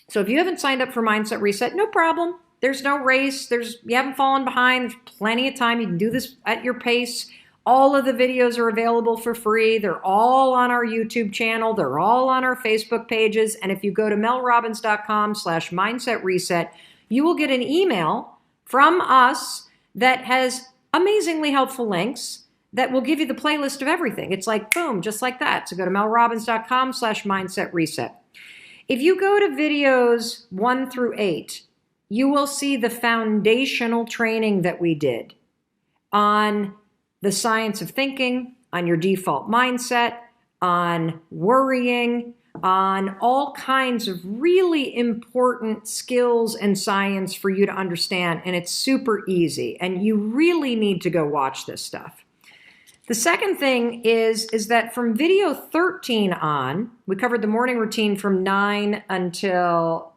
So if you haven't signed up for Mindset Reset, no problem. There's no race. You haven't fallen behind. There's plenty of time. You can do this at your pace. All of the videos are available for free. They're all on our YouTube channel. They're all on our Facebook pages. And if you go to melrobbins.com/mindset reset, you will get an email from us that has amazingly helpful links that will give you the playlist of everything. It's like, boom, just like that. So go to melrobbins.com/mindset reset. If you go to videos 1 through 8, you will see the foundational training that we did on the science of thinking, on your default mindset, on worrying, on all kinds of really important skills and science for you to understand. And it's super easy. And you really need to go watch this stuff. The second thing is that from video 13 on, we covered the morning routine from 9 until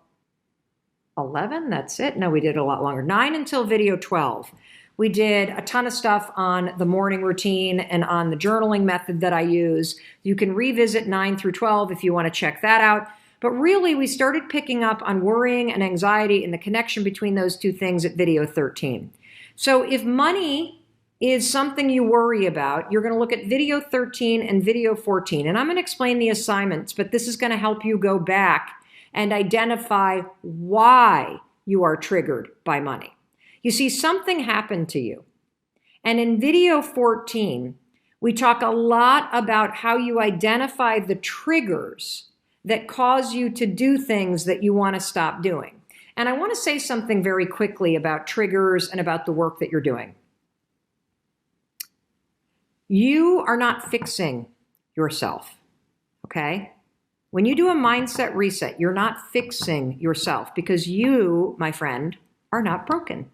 11. That's it. No, we did a lot longer. 9 until video 12. We did a ton of stuff on the morning routine and on the journaling method that I use. You can revisit 9 through 12 if you want to check that out. But really, we started picking up on worrying and anxiety and the connection between those two things at video 13. So if money is something you worry about, you're going to look at video 13 and video 14. And I'm going to explain the assignments, but this is going to help you go back and identify why you are triggered by money. You see, something happened to you. And in video 14, we talk a lot about how you identify the triggers that cause you to do things that you want to stop doing. And I want to say something very quickly about triggers and about the work that you're doing. You are not fixing yourself, okay? When you do a mindset reset, you're not fixing yourself because you, my friend, are not broken.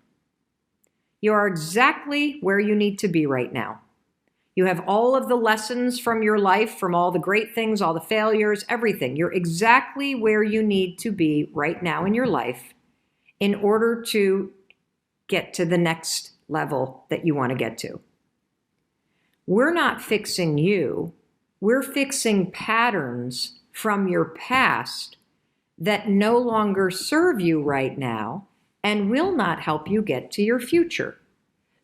You are exactly where you need to be right now. You have all of the lessons from your life, from all the great things, all the failures, everything. You're exactly where you need to be right now in your life in order to get to the next level that you want to get to. We're not fixing you. We're fixing patterns from your past that no longer serve you right now and will not help you get to your future.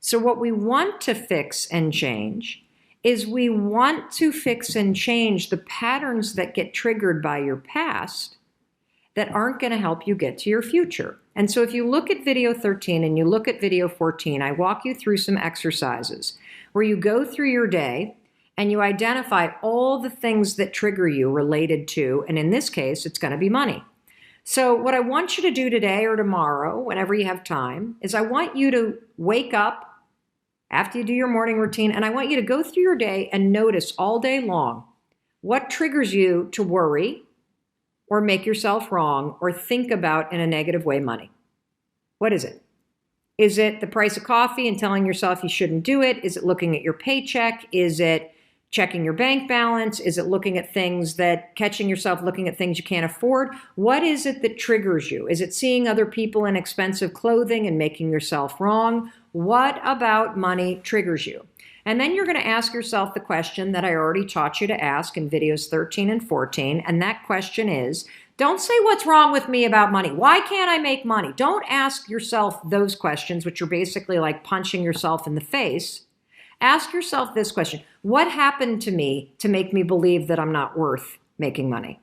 So what we want to fix and change is we want to fix and change the patterns that get triggered by your past that aren't going to help you get to your future. And so if you look at video 13 and you look at video 14, I walk you through some exercises where you go through your day and you identify all the things that trigger you related to, and in this case, it's going to be money. So what I want you to do today or tomorrow, whenever you have time, is I want you to wake up after you do your morning routine, and I want you to go through your day and notice all day long what triggers you to worry or make yourself wrong or think about in a negative way money. What is it? Is it the price of coffee and telling yourself you shouldn't do it? Is it looking at your paycheck? Is it checking your bank balance? Is it looking at things that, catching yourself looking at things you can't afford? What is it that triggers you? Is it seeing other people in expensive clothing and making yourself wrong? What about money triggers you? And then you're going to ask yourself the question that I already taught you to ask in videos 13 and 14. And that question is, don't say what's wrong with me about money. Why can't I make money? Don't ask yourself those questions, which are basically like punching yourself in the face. Ask yourself this question. What happened to me to make me believe that I'm not worth making money?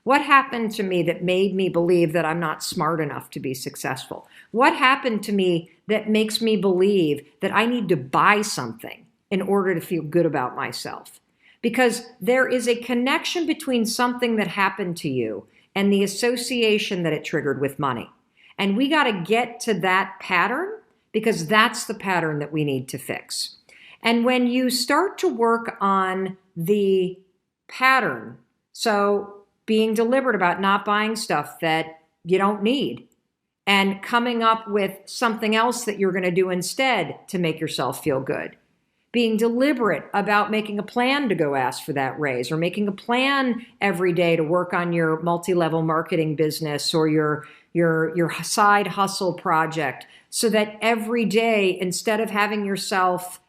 What happened to me that made me believe that I'm not smart enough to be successful? What happened to me that makes me believe that I need to buy something in order to feel good about myself? Because there is a connection between something that happened to you and the association that it triggered with money. And we got to get to that pattern because that's the pattern that we need to fix. And when you start to work on the pattern, so being deliberate about not buying stuff that you don't need and coming up with something else that you're going to do instead to make yourself feel good, being deliberate about making a plan to go ask for that raise or making a plan every day to work on your multi-level marketing business or your side hustle project so that every day, instead of having yourself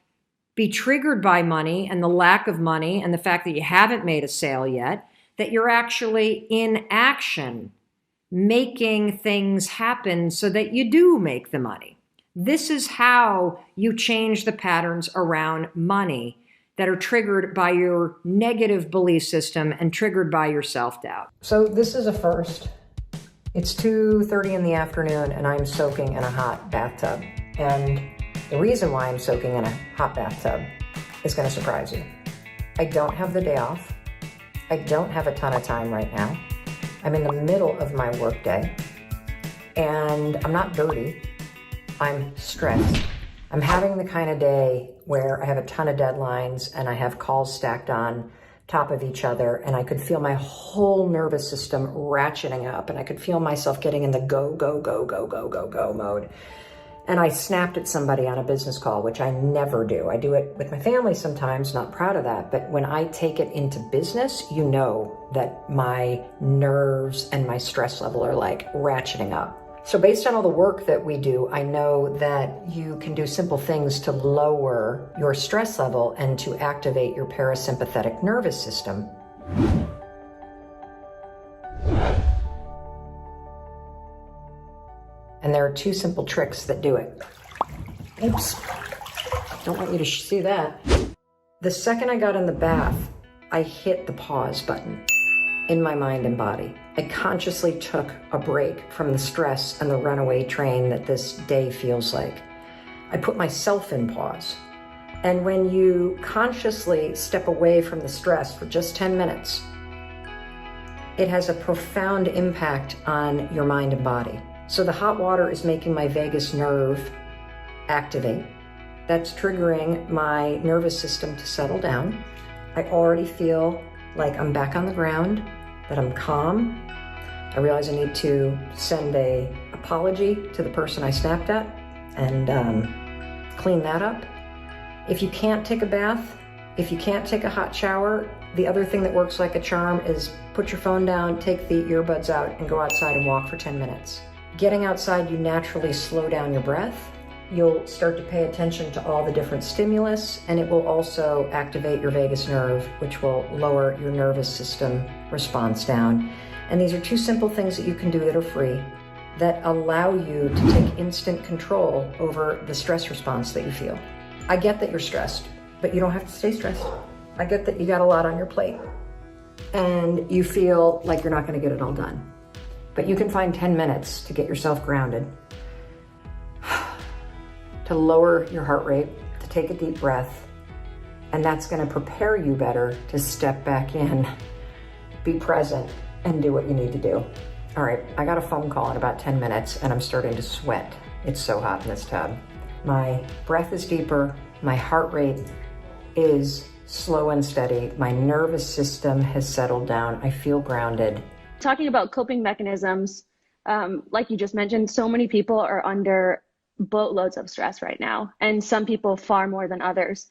be triggered by money and the lack of money and the fact that you haven't made a sale yet, that you're actually in action, making things happen so that you do make the money. This is how you change the patterns around money that are triggered by your negative belief system and triggered by your self-doubt. So this is a first. It's 2:30 in the afternoon and I'm soaking in a hot bathtub. And the reason why I'm soaking in a hot bathtub is going to surprise you. I don't have the day off. I don't have a ton of time right now. I'm in the middle of my workday, and I'm not dirty. I'm stressed. I'm having the kind of day where I have a ton of deadlines and I have calls stacked on top of each other, and I could feel my whole nervous system ratcheting up, and I could feel myself getting in the go, go, go, go, go, go, go mode. And I snapped at somebody on a business call, which I never do. I do it with my family sometimes, not proud of that. But when I take it into business, you know that my nerves and my stress level are like ratcheting up. So based on all the work that we do, I know that you can do simple things to lower your stress level and to activate your parasympathetic nervous system. And there are 2 simple tricks that do it. Oops, don't want you to see that. The second I got in the bath, I hit the pause button in my mind and body. I consciously took a break from the stress and the runaway train that this day feels like. I put myself in pause. And when you consciously step away from the stress for just 10 minutes, it has a profound impact on your mind and body. So the hot water is making my vagus nerve activate. That's triggering my nervous system to settle down. I already feel like I'm back on the ground, that I'm calm. I realize I need to send an apology to the person I snapped at and clean that up. If you can't take a bath, if you can't take a hot shower, the other thing that works like a charm is put your phone down, take the earbuds out, and go outside and walk for 10 minutes. Getting outside, you naturally slow down your breath. You'll start to pay attention to all the different stimulus, and it will also activate your vagus nerve, which will lower your nervous system response down. And these are 2 simple things that you can do that are free, that allow you to take instant control over the stress response that you feel. I get that you're stressed, but you don't have to stay stressed. I get that you got a lot on your plate, and you feel like you're not going to get it all done. But you can find 10 minutes to get yourself grounded, to lower your heart rate, to take a deep breath, and that's going to prepare you better to step back in, be present, and do what you need to do. All right, I got a phone call in about 10 minutes, and I'm starting to sweat. It's so hot in this tub. My breath is deeper, my heart rate is slow and steady, my nervous system has settled down, I feel grounded. Talking about coping mechanisms, like you just mentioned, so many people are under boatloads of stress right now, and some people far more than others.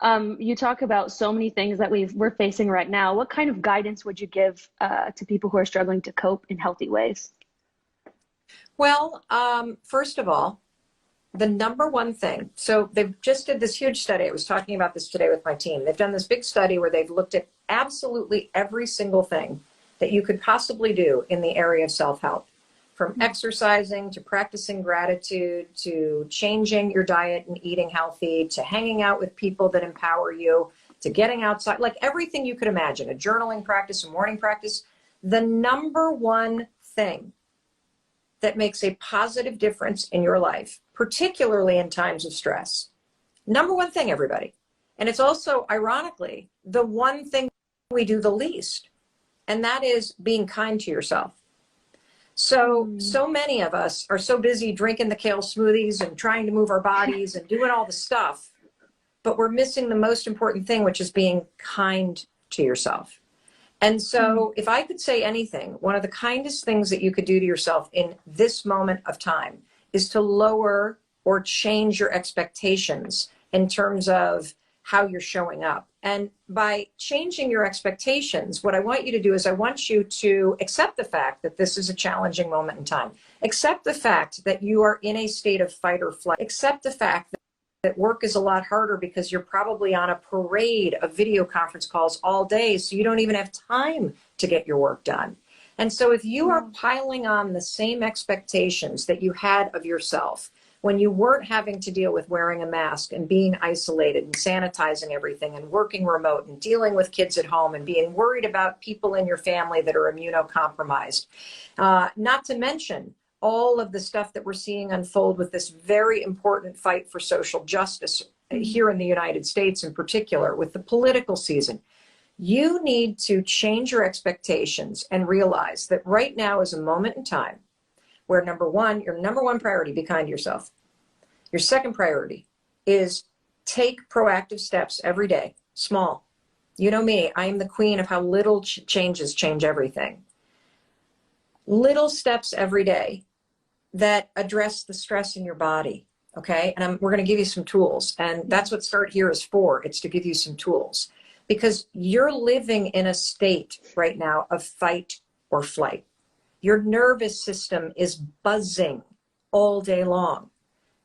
You talk about so many things that we're facing right now. What kind of guidance would you give to people who are struggling to cope in healthy ways? Well, first of all, the number one thing, so they've just did this huge study. I was talking about this today with my team. They've done this big study where they've looked at absolutely every single thing that you could possibly do in the area of self-help, from exercising to practicing gratitude to changing your diet and eating healthy to hanging out with people that empower you to getting outside, like everything you could imagine, a journaling practice, a morning practice. The number one thing that makes a positive difference in your life, particularly in times of stress, number one thing, everybody. And it's also, ironically, the one thing we do the least, and that is being kind to yourself. So many of us are so busy drinking the kale smoothies and trying to move our bodies and doing all the stuff, but we're missing the most important thing, which is being kind to yourself. And so if I could say anything, one of the kindest things that you could do to yourself in this moment of time is to lower or change your expectations in terms of how you're showing up. And by changing your expectations, what I want you to do is I want you to accept the fact that this is a challenging moment in time. Accept the fact that you are in a state of fight or flight. Accept the fact that work is a lot harder because you're probably on a parade of video conference calls all day, so you don't even have time to get your work done. And so if you are piling on the same expectations that you had of yourself when you weren't having to deal with wearing a mask and being isolated and sanitizing everything and working remote and dealing with kids at home and being worried about people in your family that are immunocompromised, not to mention all of the stuff that we're seeing unfold with this very important fight for social justice here in the United States in particular, with the political season. You need to change your expectations and realize that right now is a moment in time where number one, your number one priority, be kind to yourself. Your second priority is take proactive steps every day, small. You know me, I am the queen of how little changes change everything. Little steps every day that address the stress in your body, okay? And we're going to give you some tools. And that's what Start Here is for. It's to give you some tools. Because you're living in a state right now of fight or flight. Your nervous system is buzzing all day long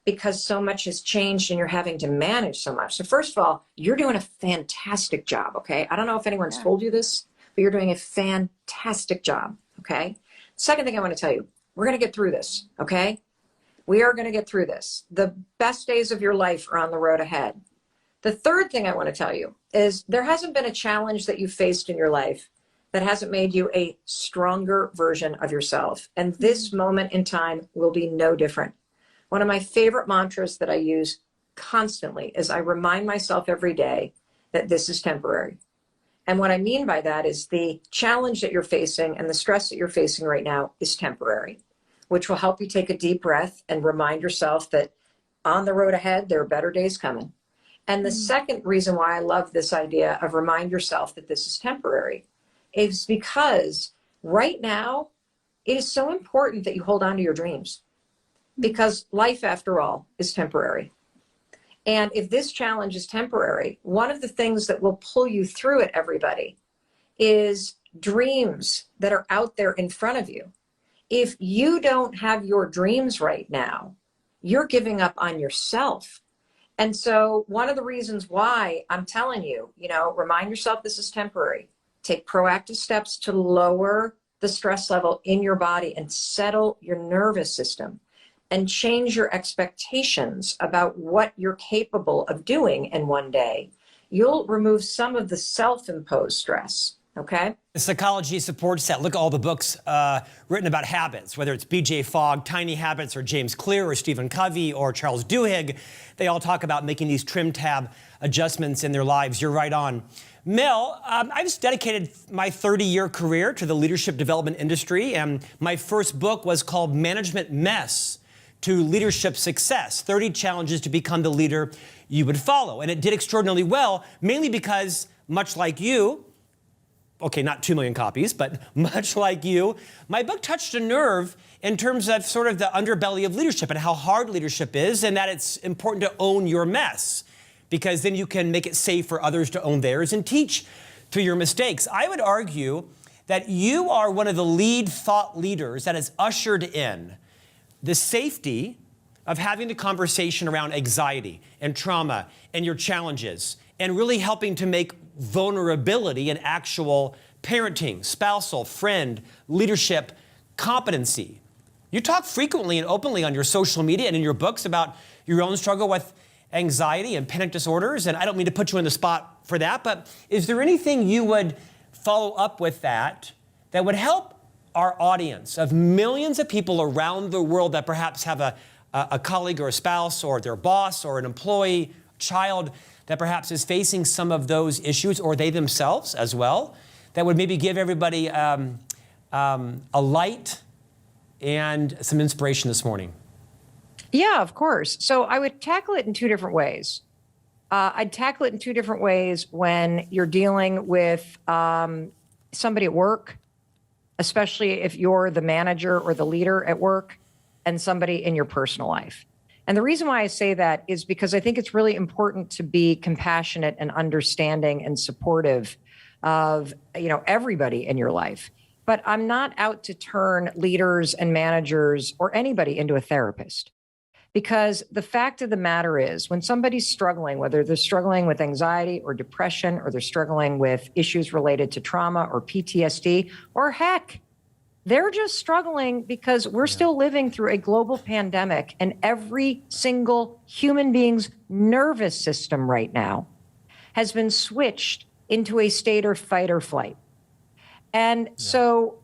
because so much has changed and you're having to manage so much. So first of all, you're doing a fantastic job, okay? I don't know if anyone's told you this, but you're doing a fantastic job, okay? Second thing I want to tell you, we're going to get through this, okay? We are going to get through this. The best days of your life are on the road ahead. The third thing I want to tell you is there hasn't been a challenge that you faced in your life that hasn't made you a stronger version of yourself. And this moment in time will be no different. One of my favorite mantras that I use constantly is I remind myself every day that this is temporary. And what I mean by that is the challenge that you're facing and the stress that you're facing right now is temporary, which will help you take a deep breath and remind yourself that on the road ahead, there are better days coming. And the second reason why I love this idea of remind yourself that this is temporary is because right now, it is so important that you hold on to your dreams because life, after all, is temporary. And if this challenge is temporary, one of the things that will pull you through it, everybody, is dreams that are out there in front of you. If you don't have your dreams right now, you're giving up on yourself. And so one of the reasons why I'm telling you, remind yourself this is temporary. Take proactive steps to lower the stress level in your body and settle your nervous system and change your expectations about what you're capable of doing in one day. You'll remove some of the self-imposed stress, okay? The psychology supports that. Look at all the books written about habits, whether it's B.J. Fogg, Tiny Habits, or James Clear, or Stephen Covey, or Charles Duhigg. They all talk about making these trim tab adjustments in their lives. You're right on. Mel, I've just dedicated my 30-year career to the leadership development industry, and my first book was called Management Mess to Leadership Success, 30 Challenges to Become the Leader You Would Follow. And it did extraordinarily well, mainly because, much like you, okay, not 2 million copies, but much like you, my book touched a nerve in terms of sort of the underbelly of leadership and how hard leadership is, and that it's important to own your mess, because then you can make it safe for others to own theirs and teach through your mistakes. I would argue that you are one of the lead thought leaders that has ushered in the safety of having the conversation around anxiety and trauma and your challenges, and really helping to make vulnerability an actual parenting, spousal, friend, leadership competency. You talk frequently and openly on your social media and in your books about your own struggle with anxiety and panic disorders, and I don't mean to put you on the spot for that, but is there anything you would follow up with that would help our audience of millions of people around the world that perhaps have a colleague or a spouse or their boss or an employee, child that perhaps is facing some of those issues, or they themselves as well, that would maybe give everybody a light and some inspiration this morning? Yeah, of course. So I would tackle it in two different ways. I'd tackle it in two different ways when you're dealing with somebody at work, especially if you're the manager or the leader at work, and somebody in your personal life. And the reason why I say that is because I think it's really important to be compassionate and understanding and supportive of, everybody in your life. But I'm not out to turn leaders and managers or anybody into a therapist. Because the fact of the matter is, when somebody's struggling, whether they're struggling with anxiety or depression, or they're struggling with issues related to trauma or PTSD, or heck, they're just struggling because we're still living through a global pandemic, and every single human being's nervous system right now has been switched into a state of fight or flight. And so,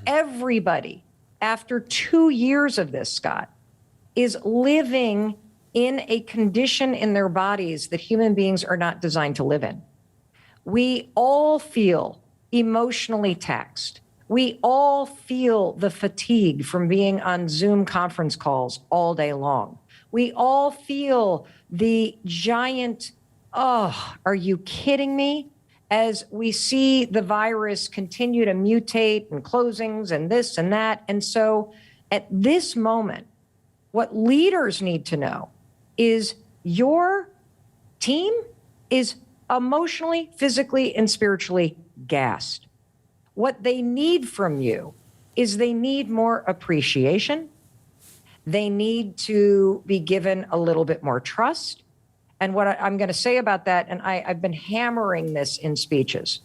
everybody, after 2 years of this, Scott, is living in a condition in their bodies that human beings are not designed to live in. We all feel emotionally taxed. We all feel the fatigue from being on Zoom conference calls all day long. We all feel the giant, oh, are you kidding me? As we see the virus continue to mutate and closings and this and that. And so at this moment, what leaders need to know is your team is emotionally, physically, and spiritually gassed. What they need from you is they need more appreciation. They need to be given a little bit more trust. And what I'm going to say about that, and I've been hammering this in speeches.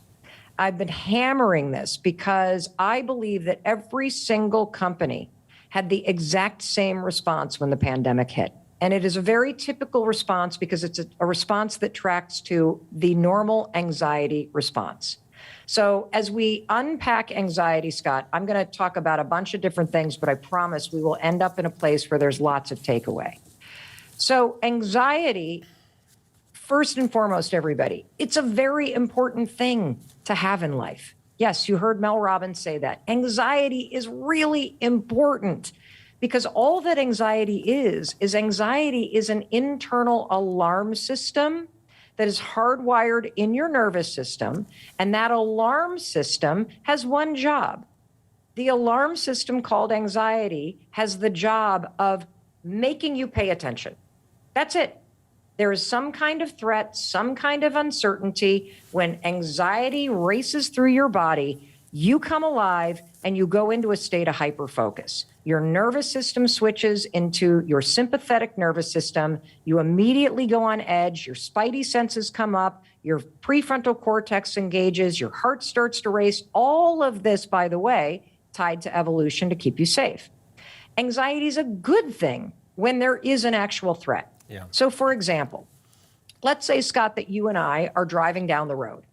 I've been hammering this because I believe that every single company had the exact same response when the pandemic hit. And it is a very typical response because it's a response that tracks to the normal anxiety response. So as we unpack anxiety, Scott, I'm going to talk about a bunch of different things, but I promise we will end up in a place where there's lots of takeaway. So anxiety, first and foremost, everybody, it's a very important thing to have in life. Yes, you heard Mel Robbins say that. Anxiety is really important because all that anxiety is anxiety is an internal alarm system that is hardwired in your nervous system. And that alarm system has one job. The alarm system called anxiety has the job of making you pay attention. That's it. There is some kind of threat, some kind of uncertainty. When anxiety races through your body, you come alive and you go into a state of hyperfocus. Your nervous system switches into your sympathetic nervous system. You immediately go on edge. Your spidey senses come up. Your prefrontal cortex engages. Your heart starts to race. All of this, by the way, tied to evolution to keep you safe. Anxiety is a good thing when there is an actual threat. Yeah. So, for example, let's say, Scott, that you and I are driving down the road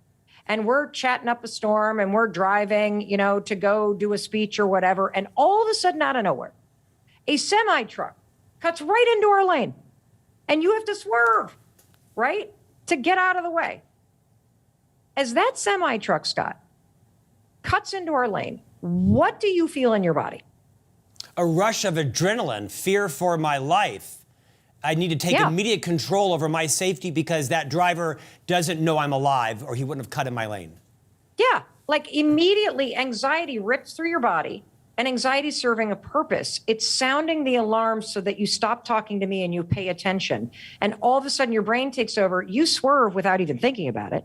and we're chatting up a storm and we're driving, to go do a speech or whatever. And all of a sudden, out of nowhere, a semi truck cuts right into our lane and you have to swerve, right, to get out of the way. As that semi truck, Scott, cuts into our lane, what do you feel in your body? A rush of adrenaline, fear for my life. I need to take immediate control over my safety because that driver doesn't know I'm alive or he wouldn't have cut in my lane. Yeah, like immediately anxiety rips through your body, and anxiety is serving a purpose. It's sounding the alarm so that you stop talking to me and you pay attention. And all of a sudden your brain takes over, you swerve without even thinking about it,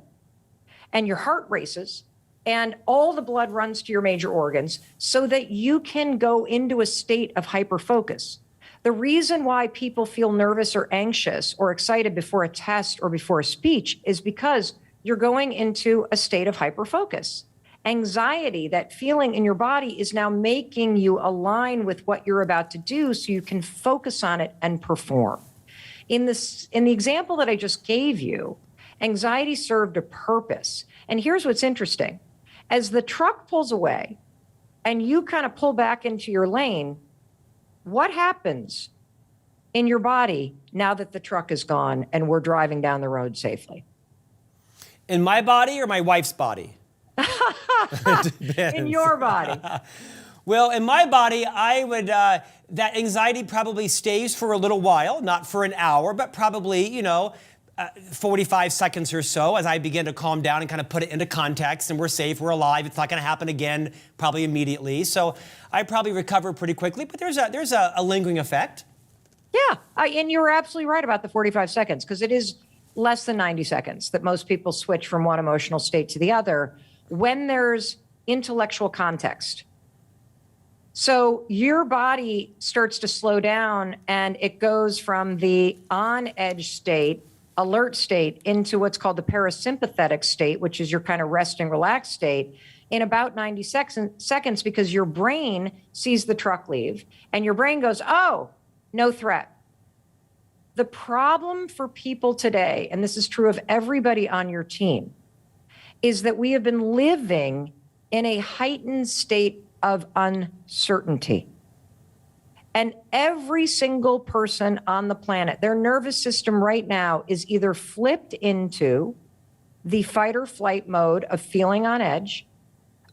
and your heart races, and all the blood runs to your major organs so that you can go into a state of hyperfocus. The reason why people feel nervous or anxious or excited before a test or before a speech is because you're going into a state of hyperfocus. Anxiety, that feeling in your body, is now making you align with what you're about to do so you can focus on it and perform. In the example that I just gave you, anxiety served a purpose. And here's what's interesting. As the truck pulls away and you kind of pull back into your lane, what happens in your body now that the truck is gone and we're driving down the road safely? In my body or my wife's body? In your body. Well, in my body, I would, that anxiety probably stays for a little while, not for an hour, but probably, 45 seconds or so as I begin to calm down and kind of put it into context, and we're safe, we're alive, it's not going to happen again probably immediately. So I probably recover pretty quickly, but there's a lingering effect. Yeah, and you're absolutely right about the 45 seconds because it is less than 90 seconds that most people switch from one emotional state to the other when there's intellectual context. So your body starts to slow down and it goes from the on-edge state, alert state, into what's called the parasympathetic state, which is your kind of rest and relaxed state, in about 90 seconds because your brain sees the truck leave and your brain goes, oh, no threat. The problem for people today, and this is true of everybody on your team, is that we have been living in a heightened state of uncertainty. And every single person on the planet, their nervous system right now is either flipped into the fight or flight mode of feeling on edge,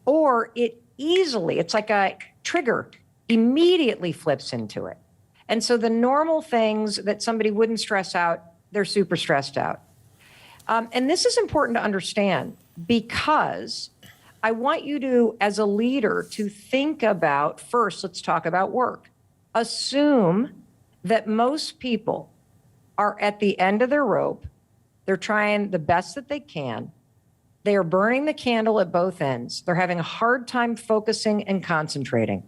or it's like a trigger, immediately flips into it. And so the normal things that somebody wouldn't stress out, they're super stressed out. And this is important to understand because I want you to, as a leader, to think about, first, let's talk about work. Assume that most people are at the end of their rope. They're trying the best that they can. They are burning the candle at both ends. They're having a hard time focusing and concentrating.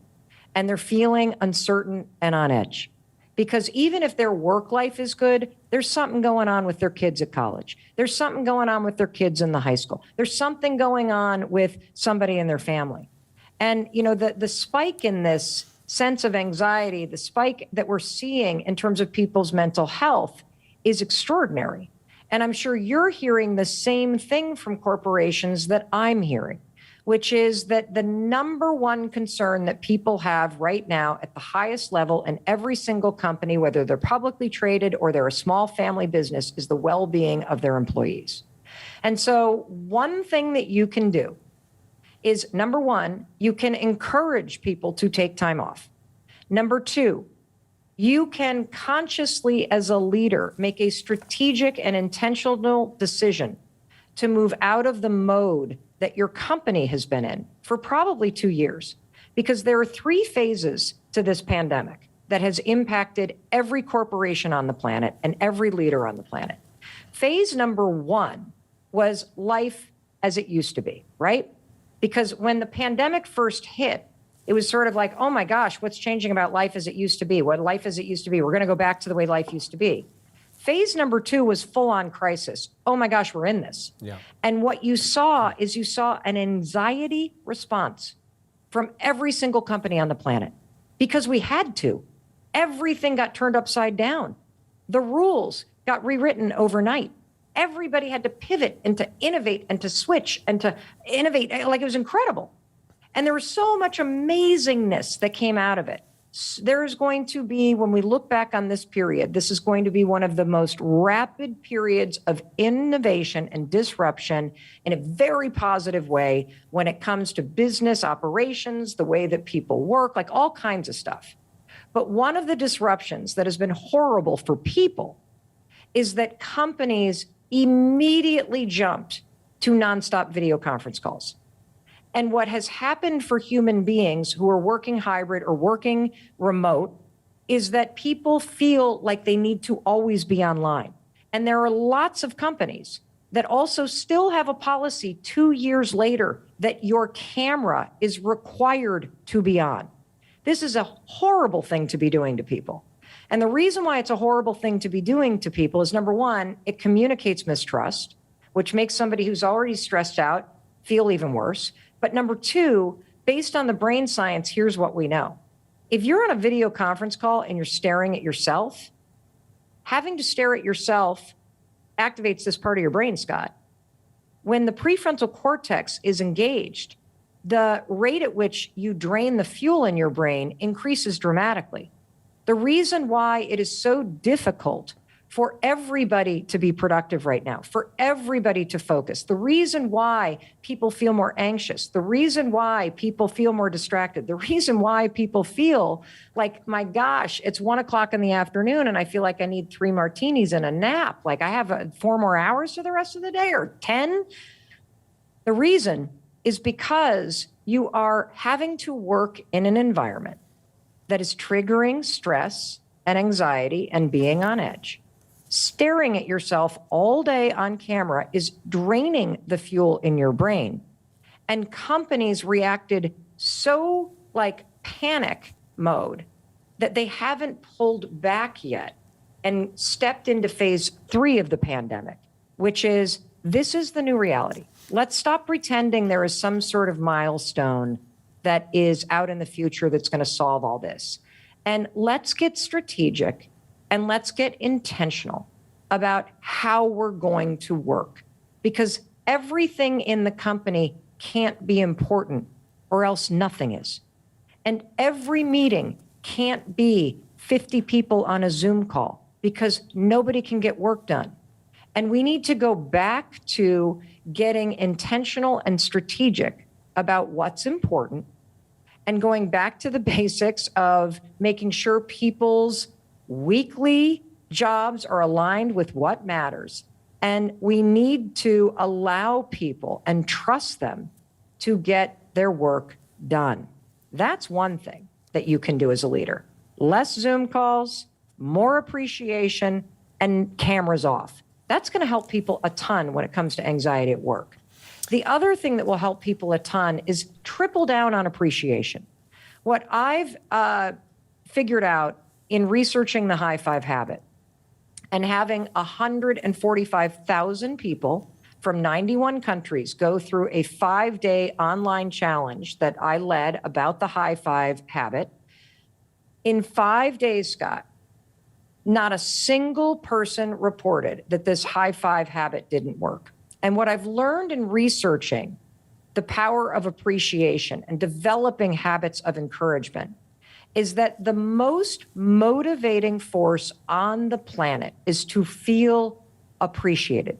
And they're feeling uncertain and on edge. Because even if their work life is good, there's something going on with their kids at college. There's something going on with their kids in the high school. There's something going on with somebody in their family. And, you know, the spike in this sense of anxiety, the spike that we're seeing in terms of people's mental health is extraordinary. And I'm sure you're hearing the same thing from corporations that I'm hearing, which is that the number one concern that people have right now at the highest level in every single company, whether they're publicly traded or they're a small family business, is the well-being of their employees. And so one thing that you can do is, number one, you can encourage people to take time off. Number two, you can consciously, as a leader, make a strategic and intentional decision to move out of the mode that your company has been in for probably 2 years, because there are 3 phases to this pandemic that has impacted every corporation on the planet and every leader on the planet. Phase number 1 was life as it used to be, right? Because when the pandemic first hit, it was sort of like, oh my gosh, what's changing about life as it used to be? What life as it used to be? We're going to go back to the way life used to be. Phase number 2 was full-on crisis. Oh my gosh, we're in this. Yeah. And what you saw is an anxiety response from every single company on the planet because we had to. Everything got turned upside down. The rules got rewritten overnight. Everybody had to pivot and to innovate and to switch and to innovate. Like, it was incredible. And there was so much amazingness that came out of it. There's going to be, when we look back on this period, this is going to be one of the most rapid periods of innovation and disruption in a very positive way when it comes to business operations, the way that people work, like all kinds of stuff. But one of the disruptions that has been horrible for people is that companies immediately jumped to nonstop video conference calls. And what has happened for human beings who are working hybrid or working remote is that people feel like they need to always be online. And there are lots of companies that also still have a policy 2 years later that your camera is required to be on. This is a horrible thing to be doing to people. And the reason why it's a horrible thing to be doing to people is, number one, it communicates mistrust, which makes somebody who's already stressed out feel even worse. But number two, based on the brain science, here's what we know. If you're on a video conference call and you're staring at yourself, having to stare at yourself activates this part of your brain, Scott. When the prefrontal cortex is engaged, the rate at which you drain the fuel in your brain increases dramatically. The reason why it is so difficult for everybody to be productive right now, for everybody to focus, the reason why people feel more anxious, the reason why people feel more distracted, the reason why people feel like, my gosh, it's 1 o'clock in the afternoon and I feel like I need 3 martinis and a nap. Like I have 4 more hours for the rest of the day, or 10. The reason is because you are having to work in an environment that is triggering stress and anxiety and being on edge. Staring at yourself all day on camera is draining the fuel in your brain. And companies reacted so like panic mode that they haven't pulled back yet and stepped into phase 3 of the pandemic, which is, this is the new reality. Let's stop pretending there is some sort of milestone that is out in the future that's going to solve all this. And let's get strategic and let's get intentional about how we're going to work, because everything in the company can't be important or else nothing is. And every meeting can't be 50 people on a Zoom call because nobody can get work done. And we need to go back to getting intentional and strategic about what's important and going back to the basics of making sure people's weekly jobs are aligned with what matters. And we need to allow people and trust them to get their work done. That's one thing that you can do as a leader. Less Zoom calls, more appreciation, and cameras off. That's going to help people a ton when it comes to anxiety at work. The other thing that will help people a ton is triple down on appreciation. What I've figured out in researching the high five habit and having 145,000 people from 91 countries go through a 5-day online challenge that I led about the high five habit. In 5 days, Scott, not a single person reported that this high five habit didn't work. And what I've learned in researching the power of appreciation and developing habits of encouragement is that the most motivating force on the planet is to feel appreciated,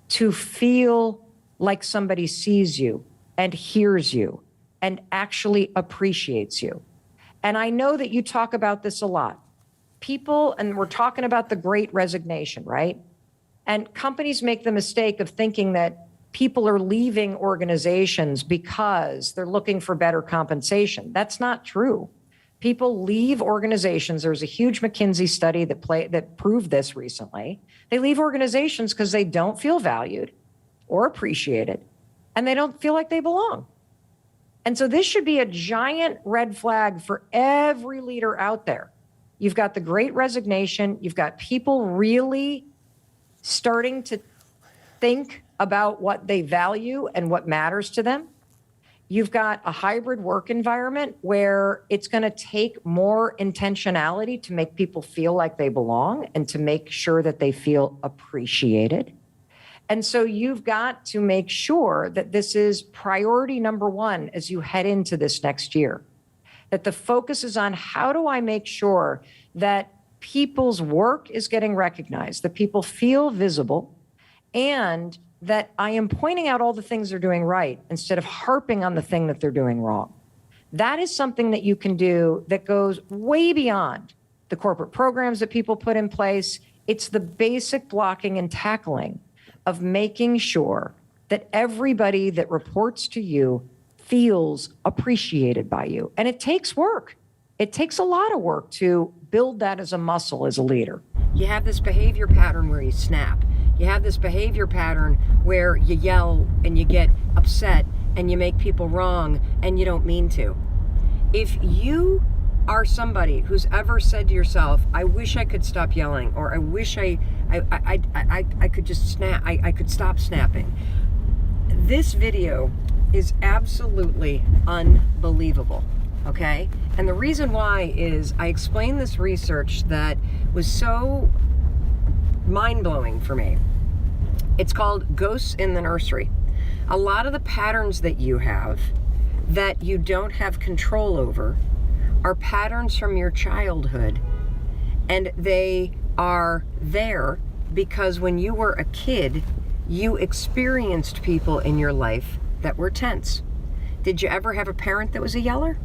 to feel like somebody sees you and hears you and actually appreciates you. And I know that you talk about this a lot. People, and we're talking about the Great Resignation, right? And companies make the mistake of thinking that people are leaving organizations because they're looking for better compensation. That's not true. People leave organizations. There was a huge McKinsey study that proved this recently. They leave organizations because they don't feel valued or appreciated, and they don't feel like they belong. And so this should be a giant red flag for every leader out there. You've got the Great Resignation. You've got people really starting to think about what they value and what matters to them. You've got a hybrid work environment where it's going to take more intentionality to make people feel like they belong and to make sure that they feel appreciated. And so you've got to make sure that this is priority number one as you head into this next year, that the focus is on how do I make sure that people's work is getting recognized, that people feel visible, and that I am pointing out all the things they're doing right instead of harping on the thing that they're doing wrong. That is something that you can do that goes way beyond the corporate programs that people put in place. It's the basic blocking and tackling of making sure that everybody that reports to you feels appreciated by you. And it takes work. It takes a lot of work to build that as a muscle as a leader. You have this behavior pattern where you snap. You have this behavior pattern where you yell and you get upset and you make people wrong and you don't mean to. If you are somebody who's ever said to yourself, I wish I could stop yelling, or I wish I could just snap, I could stop snapping. This video is absolutely unbelievable, okay? And the reason why is I explained this research that was so mind-blowing for me. It's called Ghosts in the Nursery. A lot of the patterns that you have that you don't have control over are patterns from your childhood, and they are there because when you were a kid, you experienced people in your life that were tense. Did you ever have a parent that was a yeller?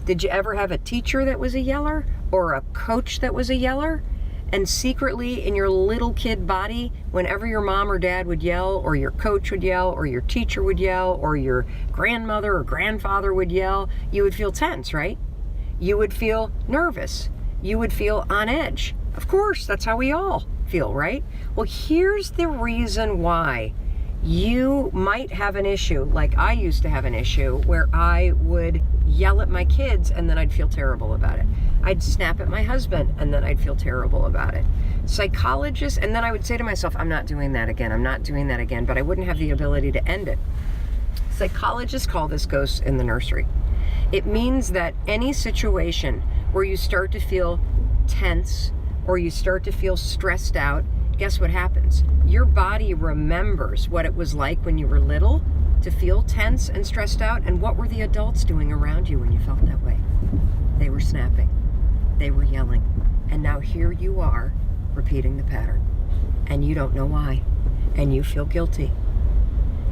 Did you ever have a teacher that was a yeller, or a coach that was a yeller? And secretly in your little kid body, whenever your mom or dad would yell, or your coach would yell, or your teacher would yell, or your grandmother or grandfather would yell, you would feel tense, right? You would feel nervous. You would feel on edge. Of course, that's how we all feel, right? Well, here's the reason why you might have an issue, like I used to have an issue, where I would yell at my kids and then I'd feel terrible about it. I'd snap at my husband and then I'd feel terrible about it. Psychologists, and then I would say to myself, I'm not doing that again, I'm not doing that again, but I wouldn't have the ability to end it. Psychologists call this ghosts in the nursery. It means that any situation where you start to feel tense or you start to feel stressed out, guess what happens? Your body remembers what it was like when you were little to feel tense and stressed out. And what were the adults doing around you when you felt that way? They were snapping. They were yelling. And now here you are repeating the pattern. and you don't know why, and you feel guilty.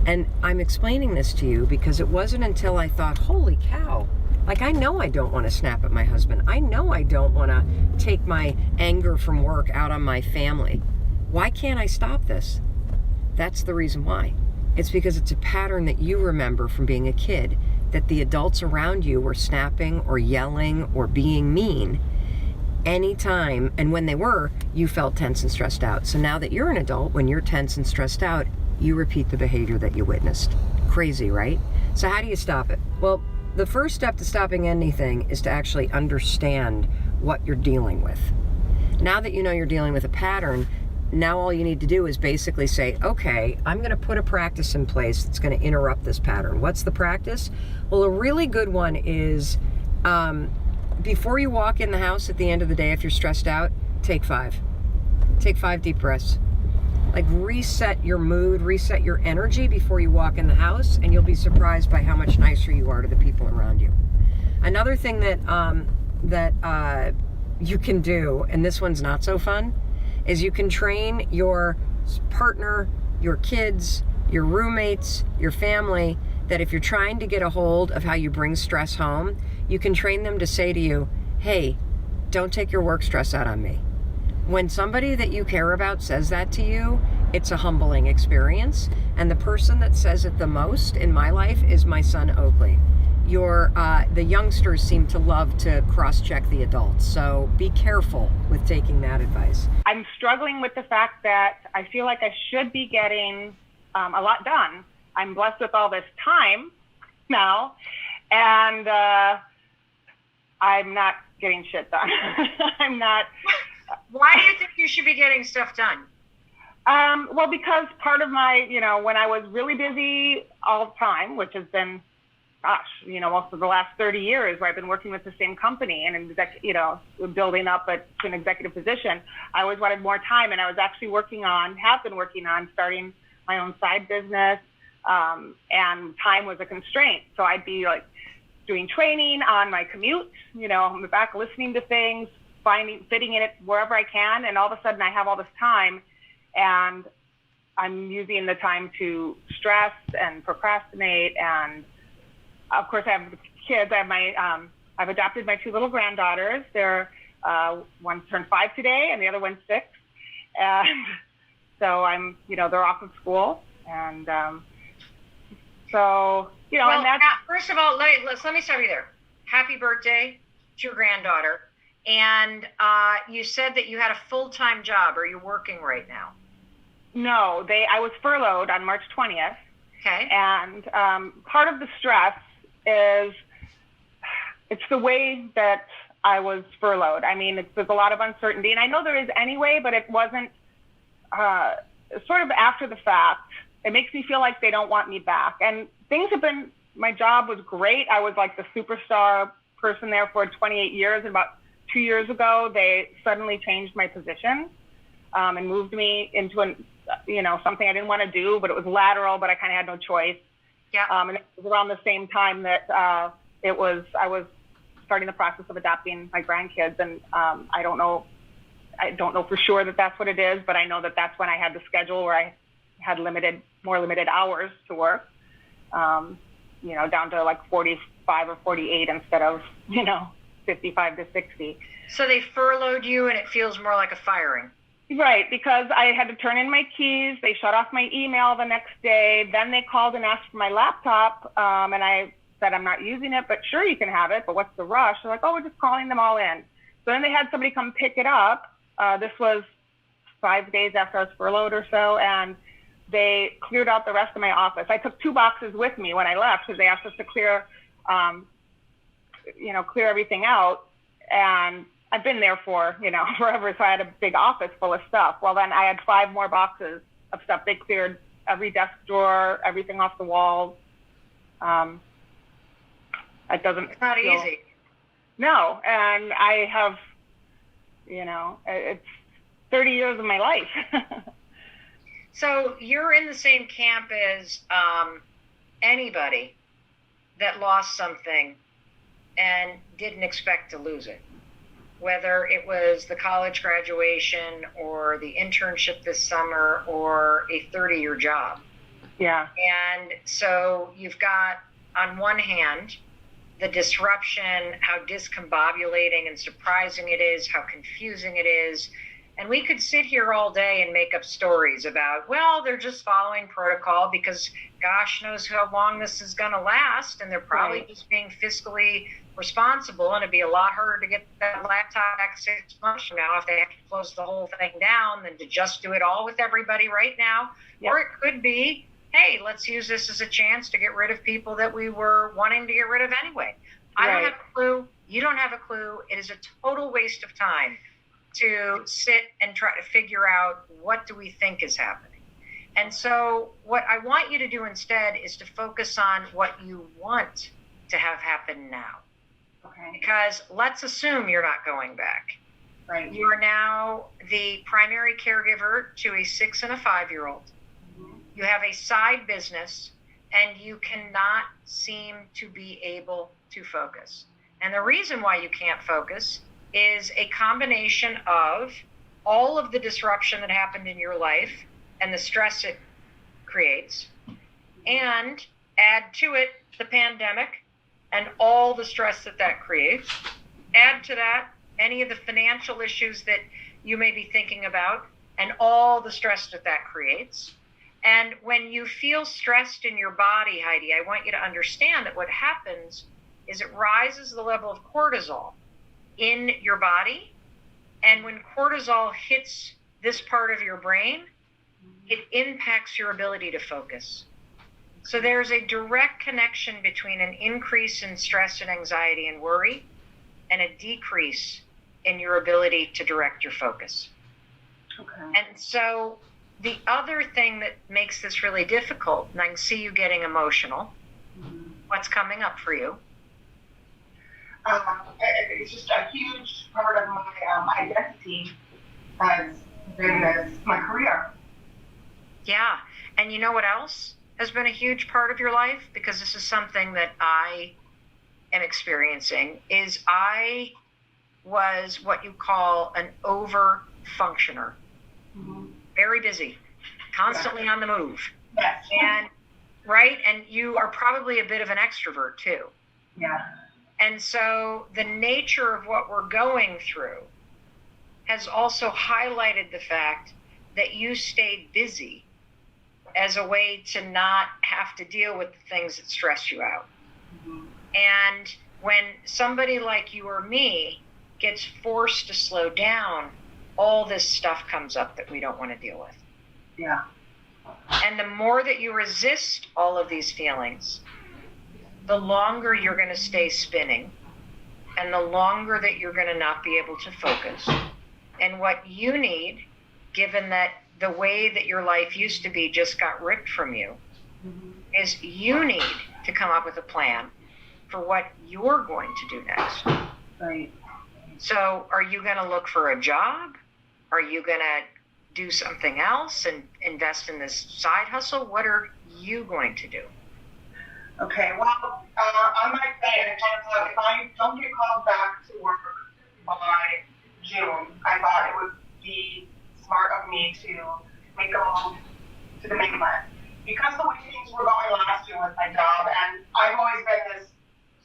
And I'm explaining this to you because it wasn't until I thought, holy cow, like, I know I don't want to snap at my husband. I know I don't want to take my anger from work out on my family. Why can't I stop this? That's the reason why. It's because it's a pattern that you remember from being a kid, that the adults around you were snapping or yelling or being mean anytime, and when they were, you felt tense and stressed out. So now that you're an adult, when you're tense and stressed out, you repeat the behavior that you witnessed. Crazy, right? So how do you stop it? Well, the first step to stopping anything is to actually understand what you're dealing with. Now that you know you're dealing with a pattern, now all you need to do is basically say, okay, I'm going to put a practice in place that's going to interrupt this pattern. What's the practice? Well, a really good one is before you walk in the house at the end of the day, if you're stressed out, take 5. Take 5 deep breaths. Like, reset your mood, reset your energy before you walk in the house, and you'll be surprised by how much nicer you are to the people around you. Another thing that you can do, and this one's not so fun, is you can train your partner, your kids, your roommates, your family, that if you're trying to get a hold of how you bring stress home, you can train them to say to you, hey, don't take your work stress out on me. When somebody that you care about says that to you, it's a humbling experience. And the person that says it the most in my life is my son, Oakley. The youngsters seem to love to cross-check the adults. So be careful with taking that advice. I'm struggling with the fact that I feel like I should be getting a lot done. I'm blessed with all this time now, and I'm not getting shit done. I'm not. Why do you think you should be getting stuff done? Well, because part of my, when I was really busy all the time, which has been, most of the last 30 years where I've been working with the same company and, building up to an executive position, I always wanted more time. And I was actually have been working on starting my own side business. And time was a constraint. So I'd be like doing training on my commute, on the back, listening to things, fitting in it wherever I can. And all of a sudden I have all this time, and I'm using the time to stress and procrastinate. And of course I have kids. I've adopted my 2 little granddaughters. They're, one turned 5 today and the other one's 6. And so they're off of school. And, and that's. First of all, let me stop you there. Happy birthday to your granddaughter. And you said that you had a full-time job. Are you working right now? No, I was furloughed on March 20th. Okay. And part of the stress is it's the way that I was furloughed. I mean, there's a lot of uncertainty, and I know there is anyway, but it wasn't sort of after the fact. It makes me feel like they don't want me back. And my job was great. I was like the superstar person there for 28 years. And about 2 years ago, they suddenly changed my position and moved me into something I didn't want to do, but it was lateral, but I kind of had no choice. Yeah. And it was around the same time that I was starting the process of adopting my grandkids. And I don't know for sure that that's what it is, but I know that that's when I had the schedule where I had more limited hours to work, down to like 45 or 48 instead of, 55 to 60. So they furloughed you, and it feels more like a firing. Right, because I had to turn in my keys. They shut off my email the next day. Then they called and asked for my laptop, and I said, I'm not using it, but sure, you can have it, but what's the rush? They're like, oh, we're just calling them all in. So then they had somebody come pick it up. This was 5 days after I was furloughed or so, and they cleared out the rest of my office. I took 2 boxes with me when I left because they asked us to clear everything out. And I've been there for, forever. So I had a big office full of stuff. Well, then I had 5 more boxes of stuff. They cleared every desk drawer, everything off the walls. It doesn't. It's not easy. No. And I have, it's 30 years of my life. So you're in the same camp as anybody that lost something and didn't expect to lose it. whether it was the college graduation or the internship this summer or a 30-year job. Yeah. And so you've got, on one hand, the disruption, how discombobulating and surprising it is, how confusing it is. And we could sit here all day and make up stories about, well, they're just following protocol because gosh knows how long this is going to last. And they're probably Right. just being fiscally responsible. And it'd be a lot harder to get that laptop back 6 months from now if they have to close the whole thing down than to just do it all with everybody right now. Yep. Or it could be, hey, let's use this as a chance to get rid of people that we were wanting to get rid of anyway. I don't Right. have a clue. You don't have a clue. It is a total waste of time to sit and try to figure out what do we think is happening. And so what I want you to do instead is to focus on what you want to have happen now. Okay. Because let's assume you're not going back. Right. You are now the primary caregiver to a 6 and a 5-year-old. You have a side business and you cannot seem to be able to focus. And the reason why you can't focus is a combination of all of the disruption that happened in your life and the stress it creates, and add to it the pandemic and all the stress that that creates. Add to that any of the financial issues that you may be thinking about and all the stress that that creates. And when you feel stressed in your body, Heidi, I want you to understand that what happens is it rises the level of cortisol in your body. And when cortisol hits this part of your brain, it impacts your ability to focus. So there's a direct connection between an increase in stress and anxiety and worry and a decrease in your ability to direct your focus. Okay. And so the other thing that makes this really difficult, and I can see you getting emotional, what's coming up for you? It's just a huge part of my identity has been this, my career. Yeah. And you know what else has been a huge part of your life? Because this is something that I am experiencing, is I was what you call an over functioner. Very busy, constantly on the move. Yes. And right, and you are probably a bit of an extrovert too. Yeah. And so the nature of what we're going through has also highlighted the fact that you stayed busy as a way to not have to deal with the things that stress you out. And when somebody like you or me gets forced to slow down, all this stuff comes up that we don't want to deal with. Yeah. And the more that you resist all of these feelings, the longer you're going to stay spinning and the longer that you're going to not be able to focus. And what you need, given that the way that your life used to be just got ripped from you, is you need to come up with a plan for what you're going to do next. Right. So are you going to look for a job? Are you going to do something else and invest in this side hustle? What are you going to do? Okay, well, I might say in terms of if I don't get called back to work by June, I thought it would be smart of me to make a move to the mainland. Because the way things were going last year with my job, and I've always been this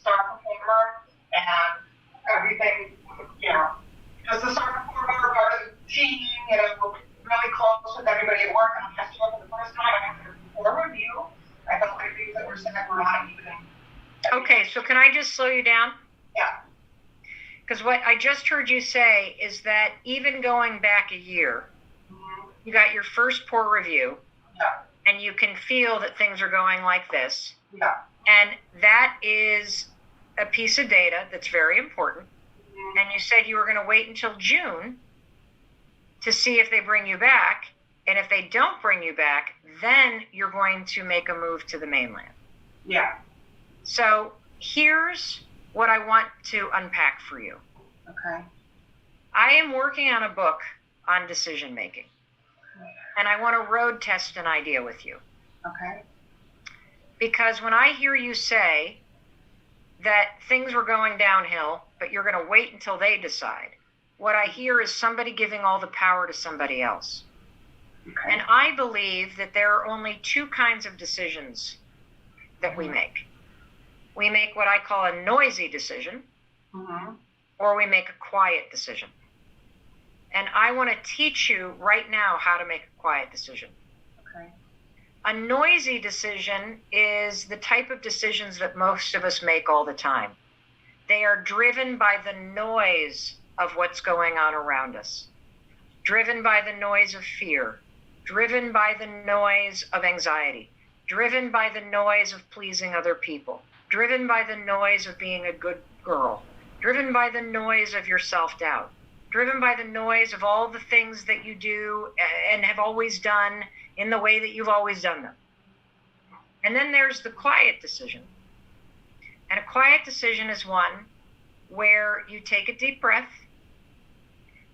star performer and everything, just a star performer, part of the team, really close with everybody at work. And last year, for the first time, I had a full review. I felt like things that were said were not even. Okay, so can I just slow you down? Yeah. Because what I just heard you say is that even going back a year, you got your first poor review, Yeah. and you can feel that things are going like this. Yeah. And that is a piece of data that's very important. And you said you were going to wait until June to see if they bring you back. And if they don't bring you back, then you're going to make a move to the mainland. Yeah. So here's what I want to unpack for you. Okay. I am working on a book on decision making. And I want to road test an idea with you. Okay. Because when I hear you say that things were going downhill, but you're going to wait until they decide, what I hear is somebody giving all the power to somebody else. Okay. And I believe that there are only two kinds of decisions that we make. We make what I call a noisy decision, or we make a quiet decision. And I want to teach you right now how to make a quiet decision. Okay. A noisy decision is the type of decisions that most of us make all the time. They are driven by the noise of what's going on around us, driven by the noise of fear, driven by the noise of anxiety, driven by the noise of pleasing other people, driven by the noise of being a good girl, driven by the noise of your self-doubt, driven by the noise of all the things that you do and have always done in the way that you've always done them. And then there's the quiet decision. And a quiet decision is one where you take a deep breath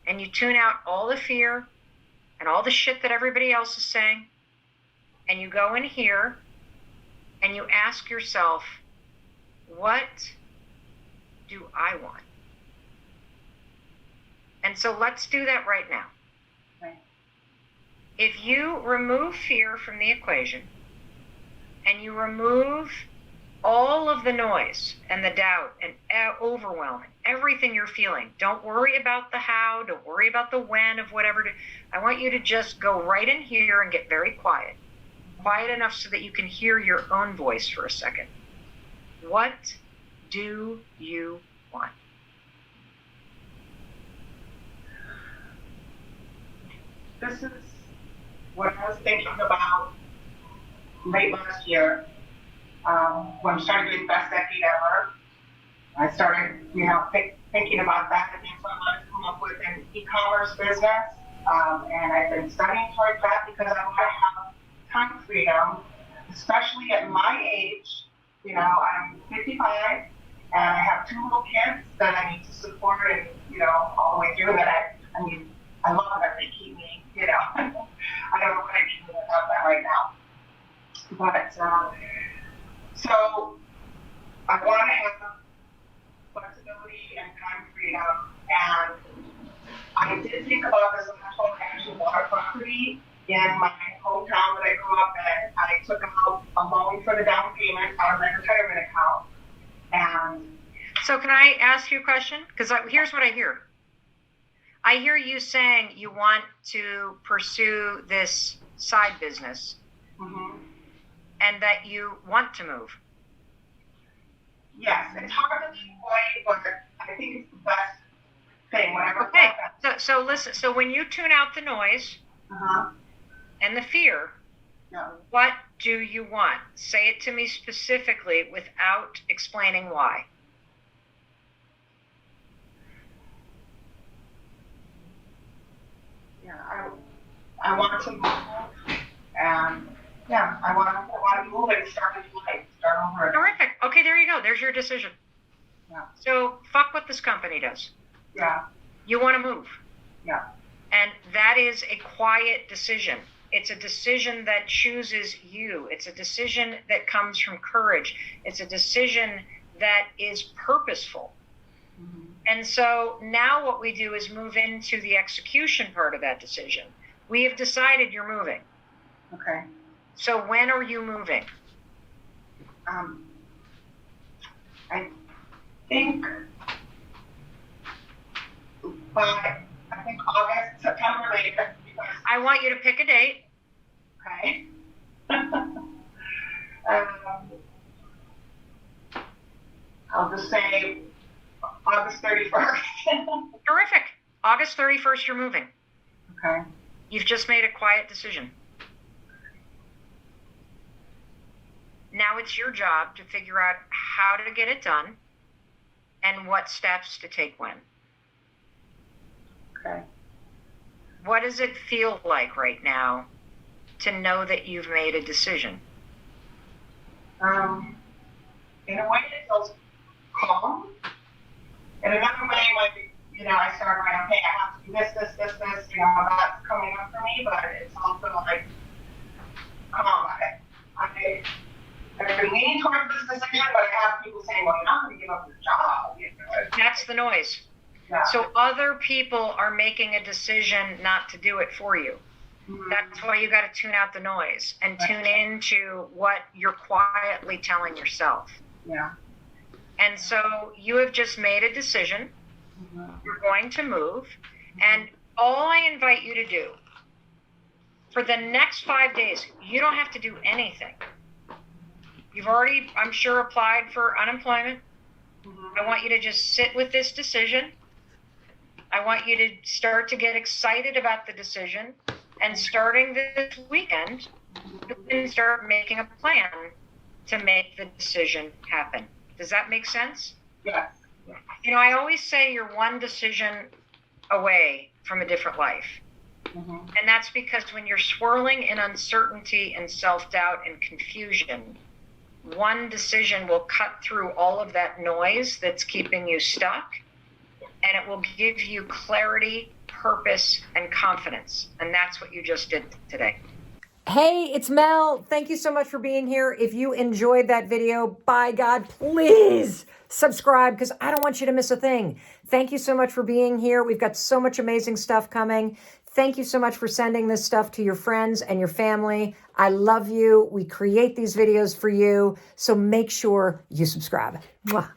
and you tune out all the fear and all the shit that everybody else is saying, and you go in here and you ask yourself, what do I want? And so let's do that right now. Okay. If you remove fear from the equation and you remove all of the noise and the doubt and overwhelm, everything you're feeling, don't worry about the how, don't worry about the when of whatever. I want you to just go right in here and get very quiet. Quiet enough so that you can hear your own voice for a second. What do you want? This is what I was thinking about late last year, when I started doing Best Decade Ever. I started, thinking about that and things I wanted to come up with an e-commerce business. And I've been studying towards that because I want to have time freedom, especially at my age. I'm 55 and I have 2 little kids that I need to support and, all the way through that. I love that they keep me, I don't know what I can do without that right now. But, so I want to have flexibility and time freedom. And I did think about this when I actually bought a property in my hometown that I grew up in. I took out a loan for the down payment out of my retirement account. And so can I ask you a question? Because here's what I hear. I hear you saying you want to pursue this side business and that you want to move. Yes, it's hard to be quiet, but I think it's the best thing. Whenever okay, so listen. So when you tune out the noise and the fear, what do you want? Say it to me specifically without explaining why. Yeah, I want to move, and I want to move and start a new life, start over. Terrific. Okay, there you go. There's your decision. Yeah. So fuck what this company does. Yeah. You want to move. Yeah. And that is a quiet decision. It's a decision that chooses you. It's a decision that comes from courage. It's a decision that is purposeful. And so now what we do is move into the execution part of that decision. We have decided you're moving. Okay. So when are you moving? I think August, September latest. I want you to pick a date. Okay. I'll just say August 31st. Terrific. August 31st, you're moving. Okay. You've just made a quiet decision. Now it's your job to figure out how to get it done and what steps to take when. Okay. What does it feel like right now to know that you've made a decision? In a way, it feels calm. In another way, I started writing, okay, I have to do this, that's coming up for me, but it's also like, calm. I've been leaning towards this decision, but I have people saying, well, you're not going to give up your job. That's the noise. Yeah. So other people are making a decision not to do it for you. That's why you got to tune out the noise and tune into what you're quietly telling yourself. Yeah. And so you have just made a decision. You're going to move. And all I invite you to do for the next 5 days, you don't have to do anything. You've already, I'm sure, applied for unemployment. I want you to just sit with this decision. I want you to start to get excited about the decision. And starting this weekend, you can start making a plan to make the decision happen. Does that make sense? Yes. You know, I always say you're one decision away from a different life. And that's because when you're swirling in uncertainty and self-doubt and confusion, one decision will cut through all of that noise that's keeping you stuck, and it will give you clarity, purpose, and confidence. And that's what you just did today. Hey, it's Mel. Thank you so much for being here. If you enjoyed that video, by God, please subscribe, because I don't want you to miss a thing. Thank you so much for being here. We've got so much amazing stuff coming. Thank you so much for sending this stuff to your friends and your family. I love you. We create these videos for you. So make sure you subscribe. Mwah.